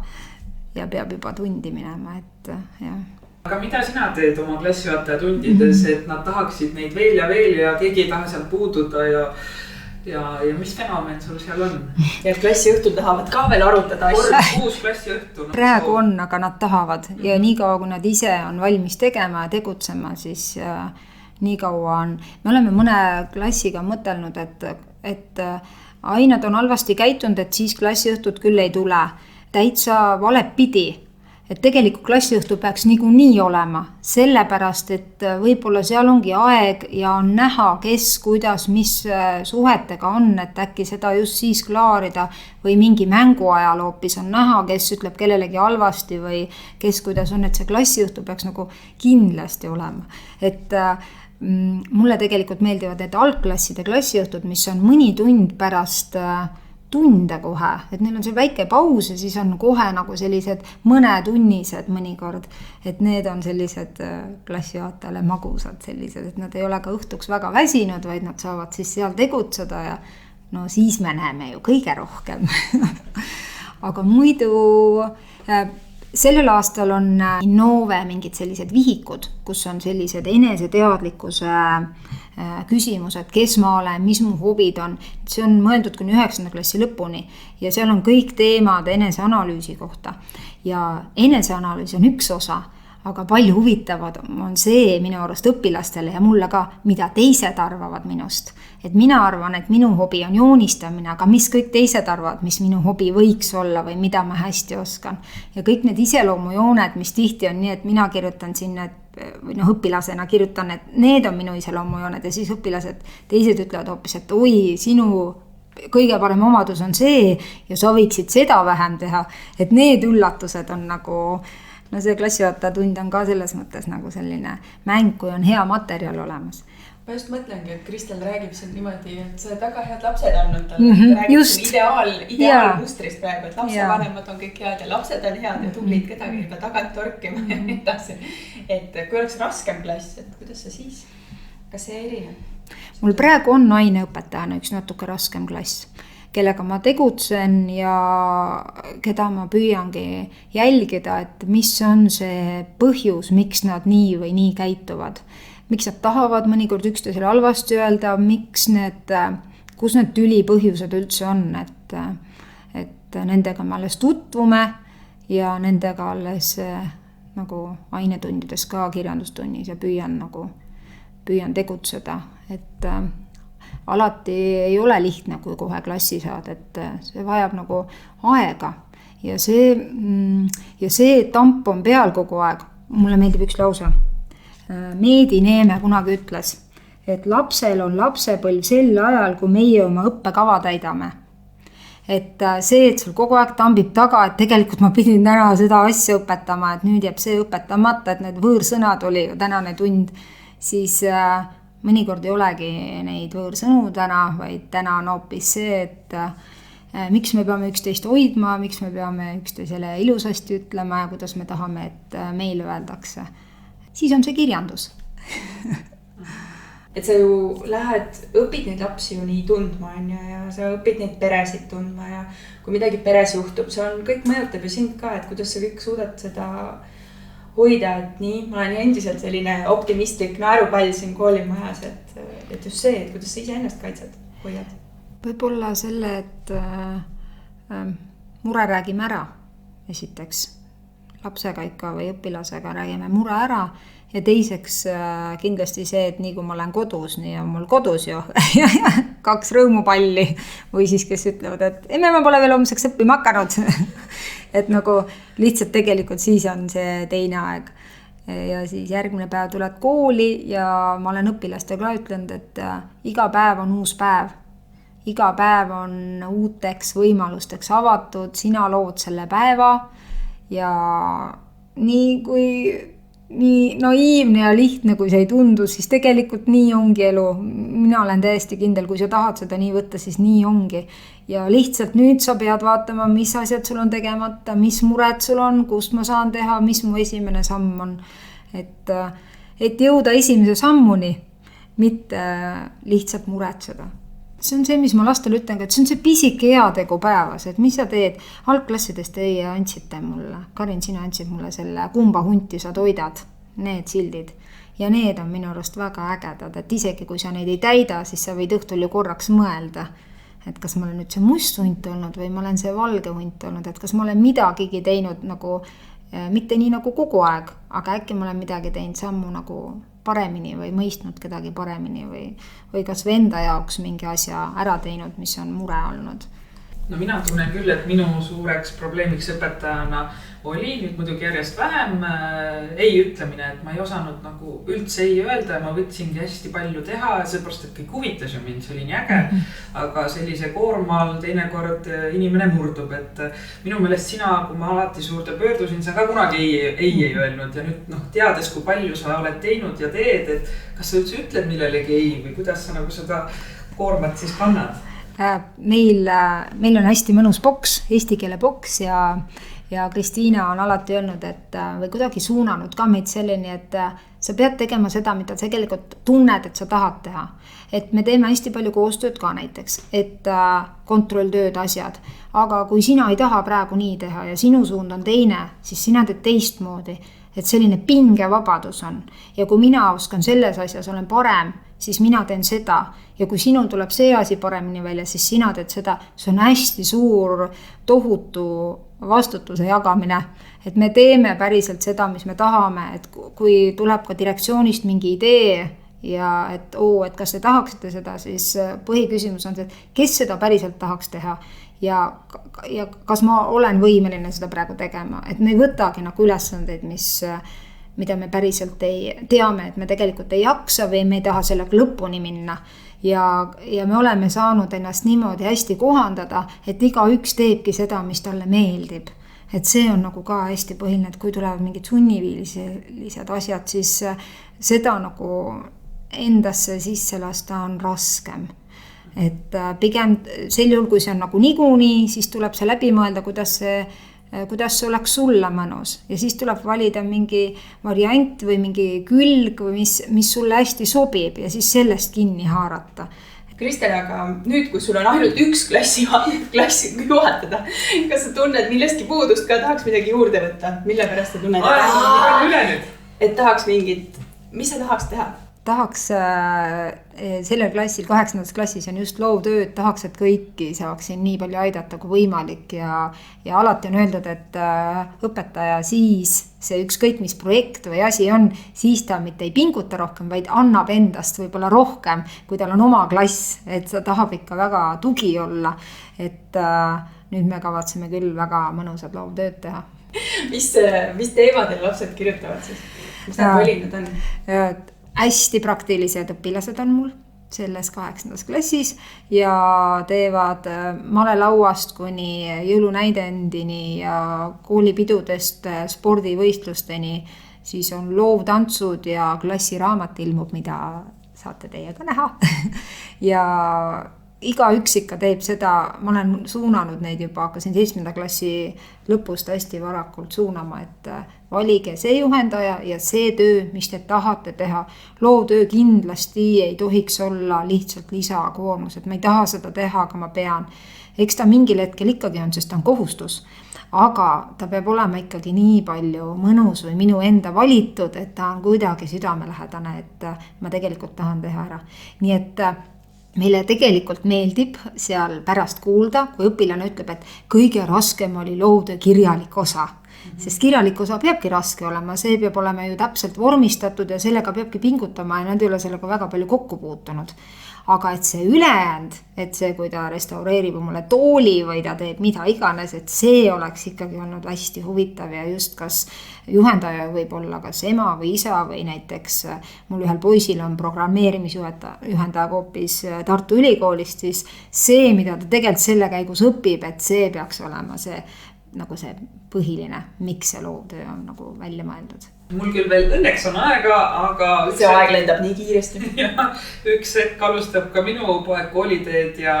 ja peab juba tundi minema, et jah. Aga mida sina teed oma klassijuhataja tundides, et nad tahaksid neid veel ja keegi ei taha seal puududa ja mis fenomen sul seal on? Ja klassiõhtul tahavad ka veel arutada asju. Kord 6 klassiõhtu. Praegu on, aga nad tahavad ja nii kaua, kui nad ise on valmis tegema ja tegutsema, siis nii kaua on. Me oleme mõne klassiga mõtelnud, et ained on halvasti käitunud, et siis klassiõhtut küll ei tule. Täitsa valepidi. Et tegelikult klassiõhtu peaks niikuinii olema, sellepärast, et võib-olla seal ongi aeg ja on näha, kes, kuidas, mis suhetega on, et äkki seda just siis klaarida või mingi mänguajal hoopis on näha, kes ütleb kellelegi halvasti või kes, kuidas on, et see klassiõhtu peaks nagu kindlasti olema. Et mulle tegelikult meeldivad need algklasside klassiõhtud, mis on mõni tund pärast tunde kohe, et neil on see väike paus ja siis on kohe nagu sellised mõnetunnised mõnikord, et need on sellised klassijuhatajale magusad sellised, et nad ei ole ka õhtuks väga väsinud, vaid nad saavad siis seal tegutseda ja no siis me näeme ju kõige rohkem. Aga muidu sellel aastal on Innove mingid sellised vihikud, kus on sellised eneseteadlikkuse küsimused, kes ma olen, mis mu hobid on. See on mõeldud kuni 9. klassi lõpuni ja seal on kõik teemad eneseanalüüsi kohta. Ja eneseanalüüs on üks osa, aga palju huvitavad on see minu arust õpilastele ja mulle ka, mida teised arvavad minust. Et mina arvan, et minu hobi on joonistamine, aga mis kõik teised arvavad, mis minu hobi võiks olla või mida ma hästi oskan. Ja kõik need iseloomujooned, mis tihti on nii, et mina kirjutan sinna, või õpilasena kirjutan, et need on minu iseloomujooned ja siis õpilased teised ütlevad hoopis, et oi, sinu kõige parem omadus on see ja sa võiksid seda vähem teha. Et need üllatused on nagu, see klassijuhataja tund on ka selles mõttes nagu selline mäng, kui on hea materjal olemas. Ma just mõtlengi, et Kristel räägib siin niimoodi, et sa oled väga head lapsed andnud talle. Räägib siin ideaalmustrist praegu, et lapsevanemad on kõik head ja lapsed on head ja tublid, kedagi juba tagant torkima ja nii edasi. Et kui oleks raskem klass, et kuidas sa siis? Kas see erineb? Mul praegu on aineõpetajana üks natuke raskem klass, kellega ma tegutsen ja keda ma püüangi jälgida, et mis on see põhjus, miks nad nii või nii käituvad. Miks nad tahavad mõnikord üksteisele halvasti öelda, kus need tülipõhjused üldse on, et nendega me alles tutvume ja nendega alles nagu ainetundides ka kirjandustunnis ja püüan tegutseda, et alati ei ole lihtne, kui kohe klassi saad, et see vajab nagu aega. Ja see tamp on peal kogu aeg. Mulle meeldib üks lause. Meedi Neeme kunagi ütles, et lapsel on lapsepõlv sel ajal, kui meie oma õppekava täidame. Et see, et sul kogu aeg tambib taga, et tegelikult ma pidin täna seda asja õpetama, et nüüd jääb see õpetamata, et need võõrsõnad oli ju tänane tund, siis mõnikord ei olegi neid võõrsõnu täna, vaid täna on hoopis see, et miks me peame üksteist hoidma, miks me peame üksteisele ilusasti ütlema ja kuidas me tahame, et meile öeldakse. Siis on see kirjandus. Et sa ju õpid neid lapsi ju nii tundma ja sa õpid neid peresid tundma ja kui midagi peres juhtub, see on, kõik mõjutab ju sind ka, et kuidas sa kõik suudad seda hoida, et nii, ma olen endiselt selline optimistlik naerupall siin koolimajas, et just see, et kuidas sa ise ennast kaitsed, hoiad. Võib-olla selle, et mure räägime ära, esiteks. Lapsega ikka või õpilasega räägime mure ära ja teiseks kindlasti see, et nii kui ma olen kodus, nii on mul kodus ju 2 rõõmupalli või siis kes ütlevad, et emme ma pole veel homseks õppima hakanud. Et nagu lihtsalt tegelikult siis on see teine aeg. Ja siis järgmine päev tuled kooli ja ma olen õpilastega ütlenud, et iga päev on uus päev. Iga päev on uuteks võimalusteks avatud, sina lood selle päeva ja nii naiivne ja lihtne, kui see ei tundu, siis tegelikult nii ongi elu. Mina olen täiesti kindel, kui sa tahad seda nii võtta, siis nii ongi. Ja lihtsalt nüüd sa pead vaatama, mis asjad sul on tegemata, mis mured sul on, kust ma saan teha, mis mu esimene samm on. Et jõuda esimese sammuni, mitte lihtsalt muretseda. See on see, mis ma lastele ütlen, et see on see pisike heategu päevas, et mis sa teed. Algklassidest teie andsite mulle, Karin, sina andsid mulle selle kumba hunti sa toidad, need sildid. Ja need on minu arust väga ägedad, et isegi kui sa neid ei täida, siis sa võid õhtul ju korraks mõelda, et kas ma olen nüüd see must hunt olnud või ma olen see valge hunt olnud, et kas ma olen midagigi teinud nagu, mitte nii nagu kogu aeg, aga äkki ma olen midagi teinud sammu nagu paremini või mõistnud kedagi paremini või kas enda jaoks mingi asja ära teinud, mis on mure olnud. No mina tunnen küll, et minu suureks probleemiks õpetajana oli nüüd muidugi järjest vähem ei ütlemine, et ma ei osanud nagu üldse ei öelda ja ma võtsingi hästi palju teha, seepärast, et kõik huvitas ju mind, see oli nii äge, aga sellise koormal teinekord inimene murdub, et minu meelest sina, kui ma alati suurde pöördusin, sa ka kunagi ei öelnud ja nüüd teades, kui palju sa oled teinud ja teed, et kas sa üldse ütled millelegi ei või kuidas sa nagu seda koormat siis kannad? Meil on hästi mõnus boks, eesti keele boks ja Kristiina on alati öelnud, et või kuidagi suunanud ka meid selleni, et sa pead tegema seda, mida tegelikult tunned, et sa tahad teha. Et me teeme hästi palju koostööd ka näiteks, et kontrolltööd asjad. Aga kui sina ei taha praegu nii teha ja sinu suund on teine, siis sina teed teistmoodi. Et selline pingevabadus on. Ja kui mina oskan selles asjas, olen parem, siis mina teen seda. Ja kui sinul tuleb see asi paremini välja, siis sina teed seda. See on hästi suur, tohutu vastutuse jagamine. Et me teeme päriselt seda, mis me tahame. Et kui tuleb ka direktsioonist mingi idee ja et kas te tahaksite seda, siis põhiküsimus on see, et kes seda päriselt tahaks teha. Ja kas ma olen võimeline seda praegu tegema, et me ei võtagi nagu ülesandeid, mida me päriselt teame, et me tegelikult ei jaksa või me ei taha sellega lõpuni minna. Ja me oleme saanud ennast niimoodi hästi kohandada, et igaüks teebki seda, mis talle meeldib. Et see on nagu ka hästi põhiline, et kui tulevad mingid sunniviilised asjad, siis seda nagu endasse sisse lasta on raskem. Et pigem sel juhul, kui see on nagu niikuinii, siis tuleb see läbi mõelda, kuidas see oleks sulle mõnus. Ja siis tuleb valida mingi variant või mingi külg, või mis sulle hästi sobib ja siis sellest kinni haarata. Kristel, aga nüüd, kui sul on ainult üks klassi juhatada, kas sa tunned millestki puudust ka, tahaks midagi juurde võtta? Mille pärast sa tunned? Et tahaks mingit, mis sa tahaks teha? tahaks sellel klassil, 8. klassis on just loovtööd, tahaks, et kõiki saaksin nii palju aidata kui võimalik ja alati on öeldud, et õpetaja siis see ükskõik mis projekt või asi on, siis ta mitte ei pinguta rohkem, vaid annab endast võib-olla rohkem, kui tal on oma klass, et ta tahab ikka väga tugi olla, et nüüd me kavatseme küll väga mõnusad loovtööd teha. Mis teemadel lapsed kirjutavad siis? Mis nad valinud on? Hästi praktilised õpilased on mul selles 8. klassis ja teevad malelauast kuni jõulunäidendini ja koolipidudest spordivõistlusteni. Siis on loovtantsud ja klassiraamat ilmub, mida saate teie ka näha. Ja igaüks ikka teeb seda, ma olen suunanud neid juba, hakkasin 7. klassi lõpust hästi varakult suunama, et valige see juhendaja ja see töö, mis te tahate teha. Loovtöö kindlasti ei tohiks olla lihtsalt lisakoormus, et ma ei taha seda teha, aga ma pean. Eks ta mingil hetkel ikkagi on, sest ta on kohustus. Aga ta peab olema ikkagi nii palju mõnus või minu enda valitud, et ta on kuidagi südamelähedane, et ma tegelikult tahan teha ära. Nii et meile tegelikult meeldib seal pärast kuulda, kui õpilane ütleb, et kõige raskem oli loovtöö kirjalik osa. Sest kirjalik osa peabki raske olema, see peab olema ju täpselt vormistatud ja sellega peabki pingutama ja nad ei ole sellega väga palju kokku puutunud. Aga et see ülejäänd, et see, kui ta restaureerib mulle tooli või ta teeb mida iganes, et see oleks ikkagi olnud hästi huvitav ja just kas juhendaja võib olla kas ema või isa või näiteks mul ühel poisil on programmeerimisjuhendaja hoopis Tartu Ülikoolist, siis see, mida ta tegelikult selle käigus õpib, et see peaks olema see, nagu see põhiline, miks see loovtöö on nagu välja mõeldud. Mul küll veel õnneks on aega, aga see aeg lendab nii kiiresti. Ja, üks hetk alustab ka minu poeg kooliteed ja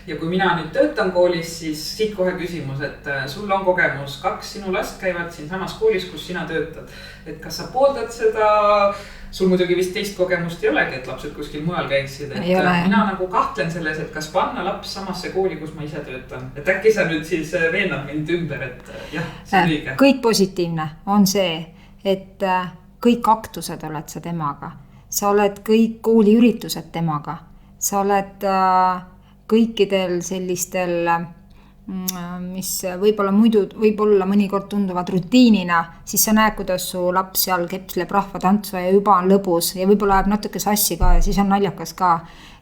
kui mina nüüd töötan koolis, siis siit kohe küsimus, et sul on kogemus, 2 sinu last käivad siin samas koolis, kus sina töötad. Et kas sa pooldad seda? Sul muidugi vist teist kogemust ei olegi, et lapsed kuskil mujal käiksid. Et mina nagu kahtlen selles, et kas panna laps samasse kooli, kus ma ise töötan. Et äkki sa nüüd siis veenad mind ümber, et jah, see on õige. Kõik positiivne on see, et kõik aktused oled sa temaga. Sa oled kõik kooliüritused temaga. Sa oled kõikidel sellistel, mis võib-olla muidu võib-olla mõnikord tunduvad rutiinina, siis sa näed, kuidas su laps seal kepsleb rahvatantsu ja juba on lõbus ja võib-olla läheb natuke sassi ka ja siis on naljakas ka.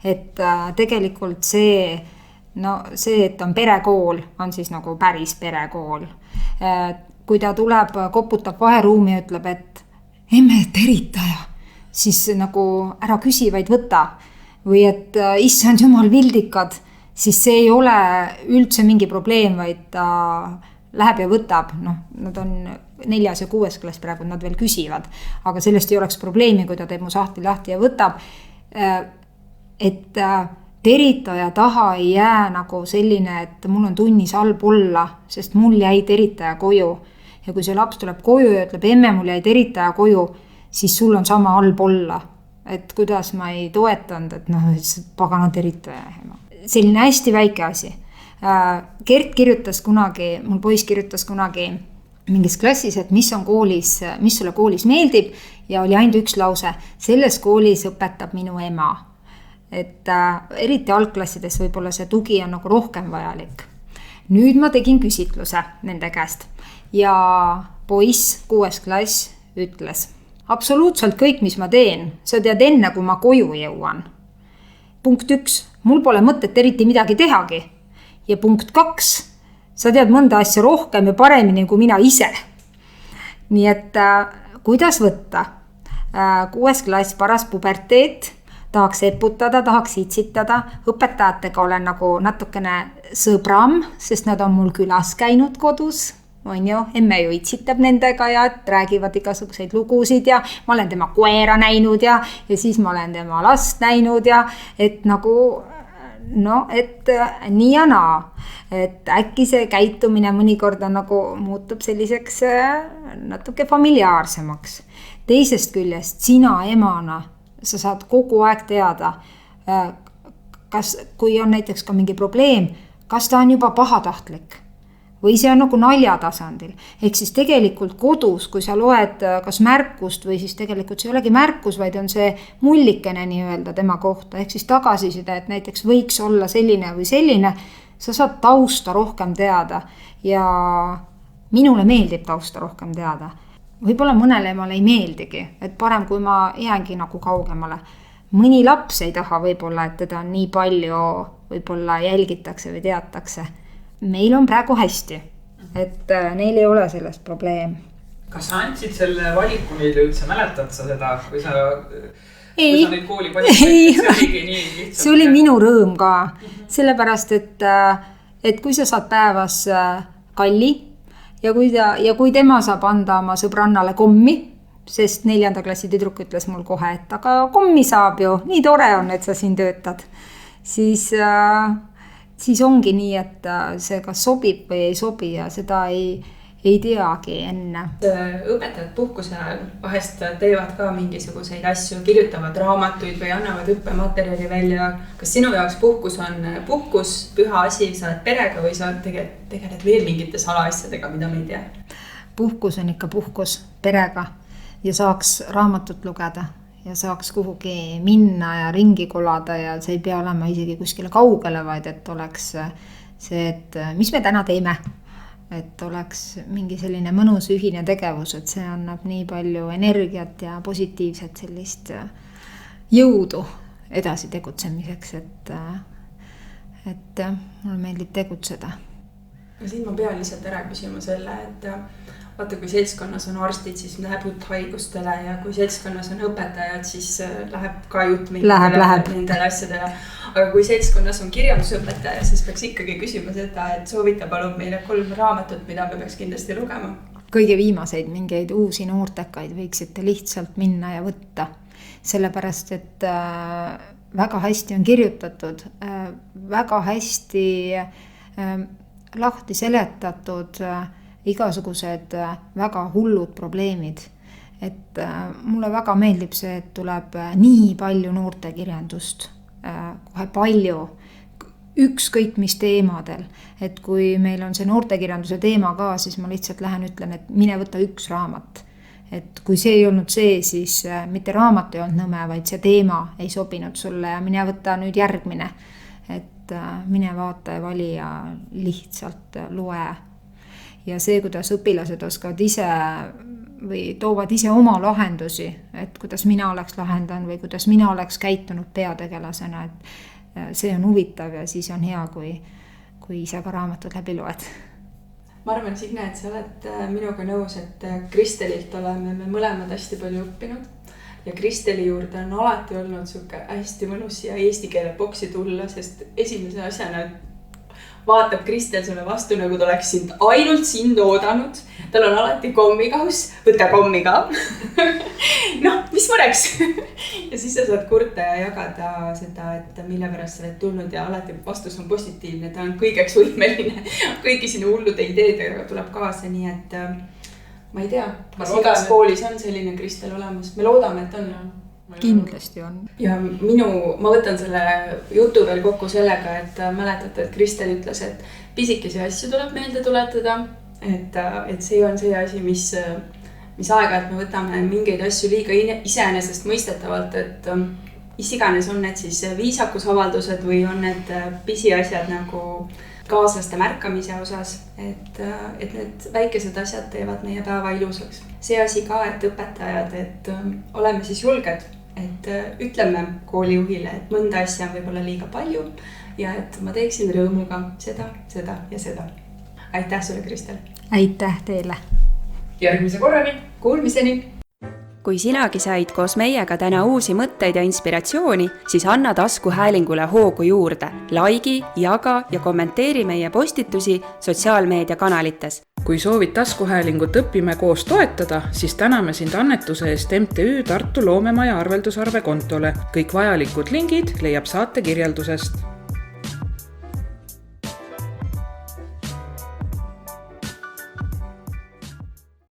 Et tegelikult see, et on perekool, on siis nagu päris perekool. Kui ta tuleb, koputab vaheruumi ja ütleb, et emme, teritaja, siis nagu ära küsi, vaid võta. Või et issand jumal vildikad, siis see ei ole üldse mingi probleem, vaid ta läheb ja võtab. Nad on 4. ja 6. klass praegu, nad veel küsivad. Aga sellest ei oleks probleemi, kui ta teeb mu sahtli lahti ja võtab. Et teritaja taha ei jää nagu selline, et mul on tunnis halb olla, sest mul jäi teritaja koju. Ja kui see laps tuleb koju ja ütleb, emme, mul jäi teritaja koju, siis sul on sama halb olla. Et kuidas ma ei toetanud, et pagana teritaja. Selline hästi väike asi. Gert kirjutas kunagi, mul poiss kirjutas kunagi mingis klassis, et mis sulle koolis meeldib ja oli ainult üks lause. Selles koolis õpetab minu ema. Et eriti algklassides võib-olla see tugi on nagu rohkem vajalik. Nüüd ma tegin küsitluse nende käest ja poiss 6. klass ütles, absoluutselt kõik, mis ma teen, sa tead enne, kui ma koju jõuan. Punkt 1, mul pole mõtet eriti midagi tehagi. Ja punkt 2, sa tead mõnda asja rohkem ja paremini kui mina ise. Nii et kuidas võtta? 6. klass paras puberteet, tahaks eputada, tahaks itsitada. Õpetajatega olen nagu natukene sõbram, sest nad on mul külas käinud kodus. On ju, emme ju itsitab nendega ja räägivad igasuguseid lugusid ja ma olen tema koera näinud ja siis ma olen tema last näinud ja et nagu, et nii ja naa. Et äkki see käitumine mõnikord on nagu muutub selliseks natuke familiaarsemaks. Teisest küljest sina emana, sa saad kogu aeg teada, kas, kui on näiteks ka mingi probleem, kas ta on juba pahatahtlik või see on nagu nalja tasandil. Ehk siis tegelikult kodus, kui sa loed kas märkust või siis tegelikult see ei olegi märkus, vaid on see mullikene nii-öelda tema kohta, ehk siis tagasiside, et näiteks võiks olla selline või selline, sa saad tausta rohkem teada ja minule meeldib tausta rohkem teada. Võib-olla mõnele emale ei meeldigi, et parem kui ma jäängi nagu kaugemale. Mõni laps ei taha võib-olla, et teda nii palju võib-olla jälgitakse või teatakse. Meil on praegu hästi, et neil ei ole sellest probleem. Kas sa andsid selle valiku neile üldse, mäletad sa seda, kui sa neid kooli panid? See oli minu rõõm ka, sellepärast, et kui sa saad päevas kalli ja kui tema saab anda oma sõbrannale kommi, sest 4. klassi tüdruk ütles mul kohe, et aga kommi saab ju, nii tore on, et sa siin töötad, siis ongi nii, et see kas sobib või ei sobi ja seda ei teagi enne. Õpetajad puhkuse ajal vahest teevad ka mingisuguseid asju, kirjutavad raamatuid või annavad õppematerjali välja. Kas sinu jaoks puhkus on puhkus, püha asi, sa oled perega või sa tegeled veel mingite salaasjadega, mida me ei tea? Puhkus on ikka puhkus perega ja saaks raamatut lugeda ja saaks kuhugi minna ja ringi kolada ja see ei pea olema isegi kuskile kaugele, vaid et oleks see, et mis me täna teeme. Et oleks mingi selline mõnus ühine tegevus, et see annab nii palju energiat ja positiivset sellist jõudu edasi tegutsemiseks, et mulle meeldib tegutseda. Ja siin ma pean lihtsalt ära küsima selle, et vaata, kui seltskonnas on arstid, siis läheb jutt haigustele ja kui seltskonnas on õpetajad, siis läheb ka jutt nendele asjadele. Aga kui seltskonnas on kirjandusõpetaja, siis peaks ikkagi küsima seda, et soovita palun meile 3 raamatut, mida me peaks kindlasti lugema. Kõige viimaseid mingeid uusi noortekaid võiksite lihtsalt minna ja võtta. Sellepärast, et väga hästi on kirjutatud, väga hästi lahti seletatud igasugused väga hullud probleemid. Et mulle väga meeldib see, et tuleb nii palju noortekirjandust, kohe palju, ükskõik mis teemadel. Et kui meil on see noortekirjanduse teema ka, siis ma lihtsalt lähen ütlen, et mine võta 1 raamat. Et kui see ei olnud see, siis mitte raamat ei olnud nõme, vaid see teema ei sobinud sulle ja mine võta nüüd järgmine. Et mine vaata ja vali ja lihtsalt loe. Ja see, kuidas õpilased oskavad ise või toovad ise oma lahendusi, et kuidas mina oleks lahendan või kuidas mina oleks käitunud peategelasena, et see on huvitav ja siis on hea, kui ise ka raamatud läbi loed. Ma arvan, Signe, et sa oled minuga nõus, et Kristelilt oleme me mõlemad hästi palju õppinud ja Kristeli juurde on alati olnud suke hästi mõnus ja eesti keele boksi tulla, sest esimese asjana vaatab Kristel sulle vastu, nagu ta oleks ainult sind oodanud. Tal on alati kommikaus, võta kommi ka. Noh, mis mõneks? Ja siis sa saad kurta ja jagada seda, et mille pärast sa oled tulnud ja alati vastus on positiivne. Ta on kõigeks võimeline. Kõigi sinu hullude ideedega tuleb kaasa, nii et ma ei tea, kas igas koolis on selline Kristel olemas. Me loodame, et on. Kindlasti on. Ja ma võtan selle jutu veel kokku sellega, et mäletate, et Kristel ütles, et pisikesi asju tuleb meelde tuletada, et see on see asi, mis aega-ajalt me võtame mingeid asju liiga iseenesest mõistetavalt, et mis iganes on need siis viisakusavaldused või on need pisiasjad nagu kaaslaste märkamise osas, et need väikesed asjad teevad meie päeva ilusaks. See asi ka, et õpetajad, et oleme siis julged, et ütleme koolijuhile, et mõnda asja on võib-olla liiga palju ja et ma teeksin rõõmuga seda ja seda. Aitäh sulle, Kristel! Aitäh teile! Järgmise korrani! Kuulmiseni! Kui sinagi said koos meiega täna uusi mõtteid ja inspiratsiooni, siis anna taskuhäälingule hoogu juurde. Laigi, jaga ja kommenteeri meie postitusi sotsiaalmeediakanalites. Kui soovid taskuhäälingut Õpime koos toetada, siis täname sind annetuse eest MTÜ Tartu Loomemaja arveldusarve kontole. Kõik vajalikud lingid leiab saate kirjeldusest.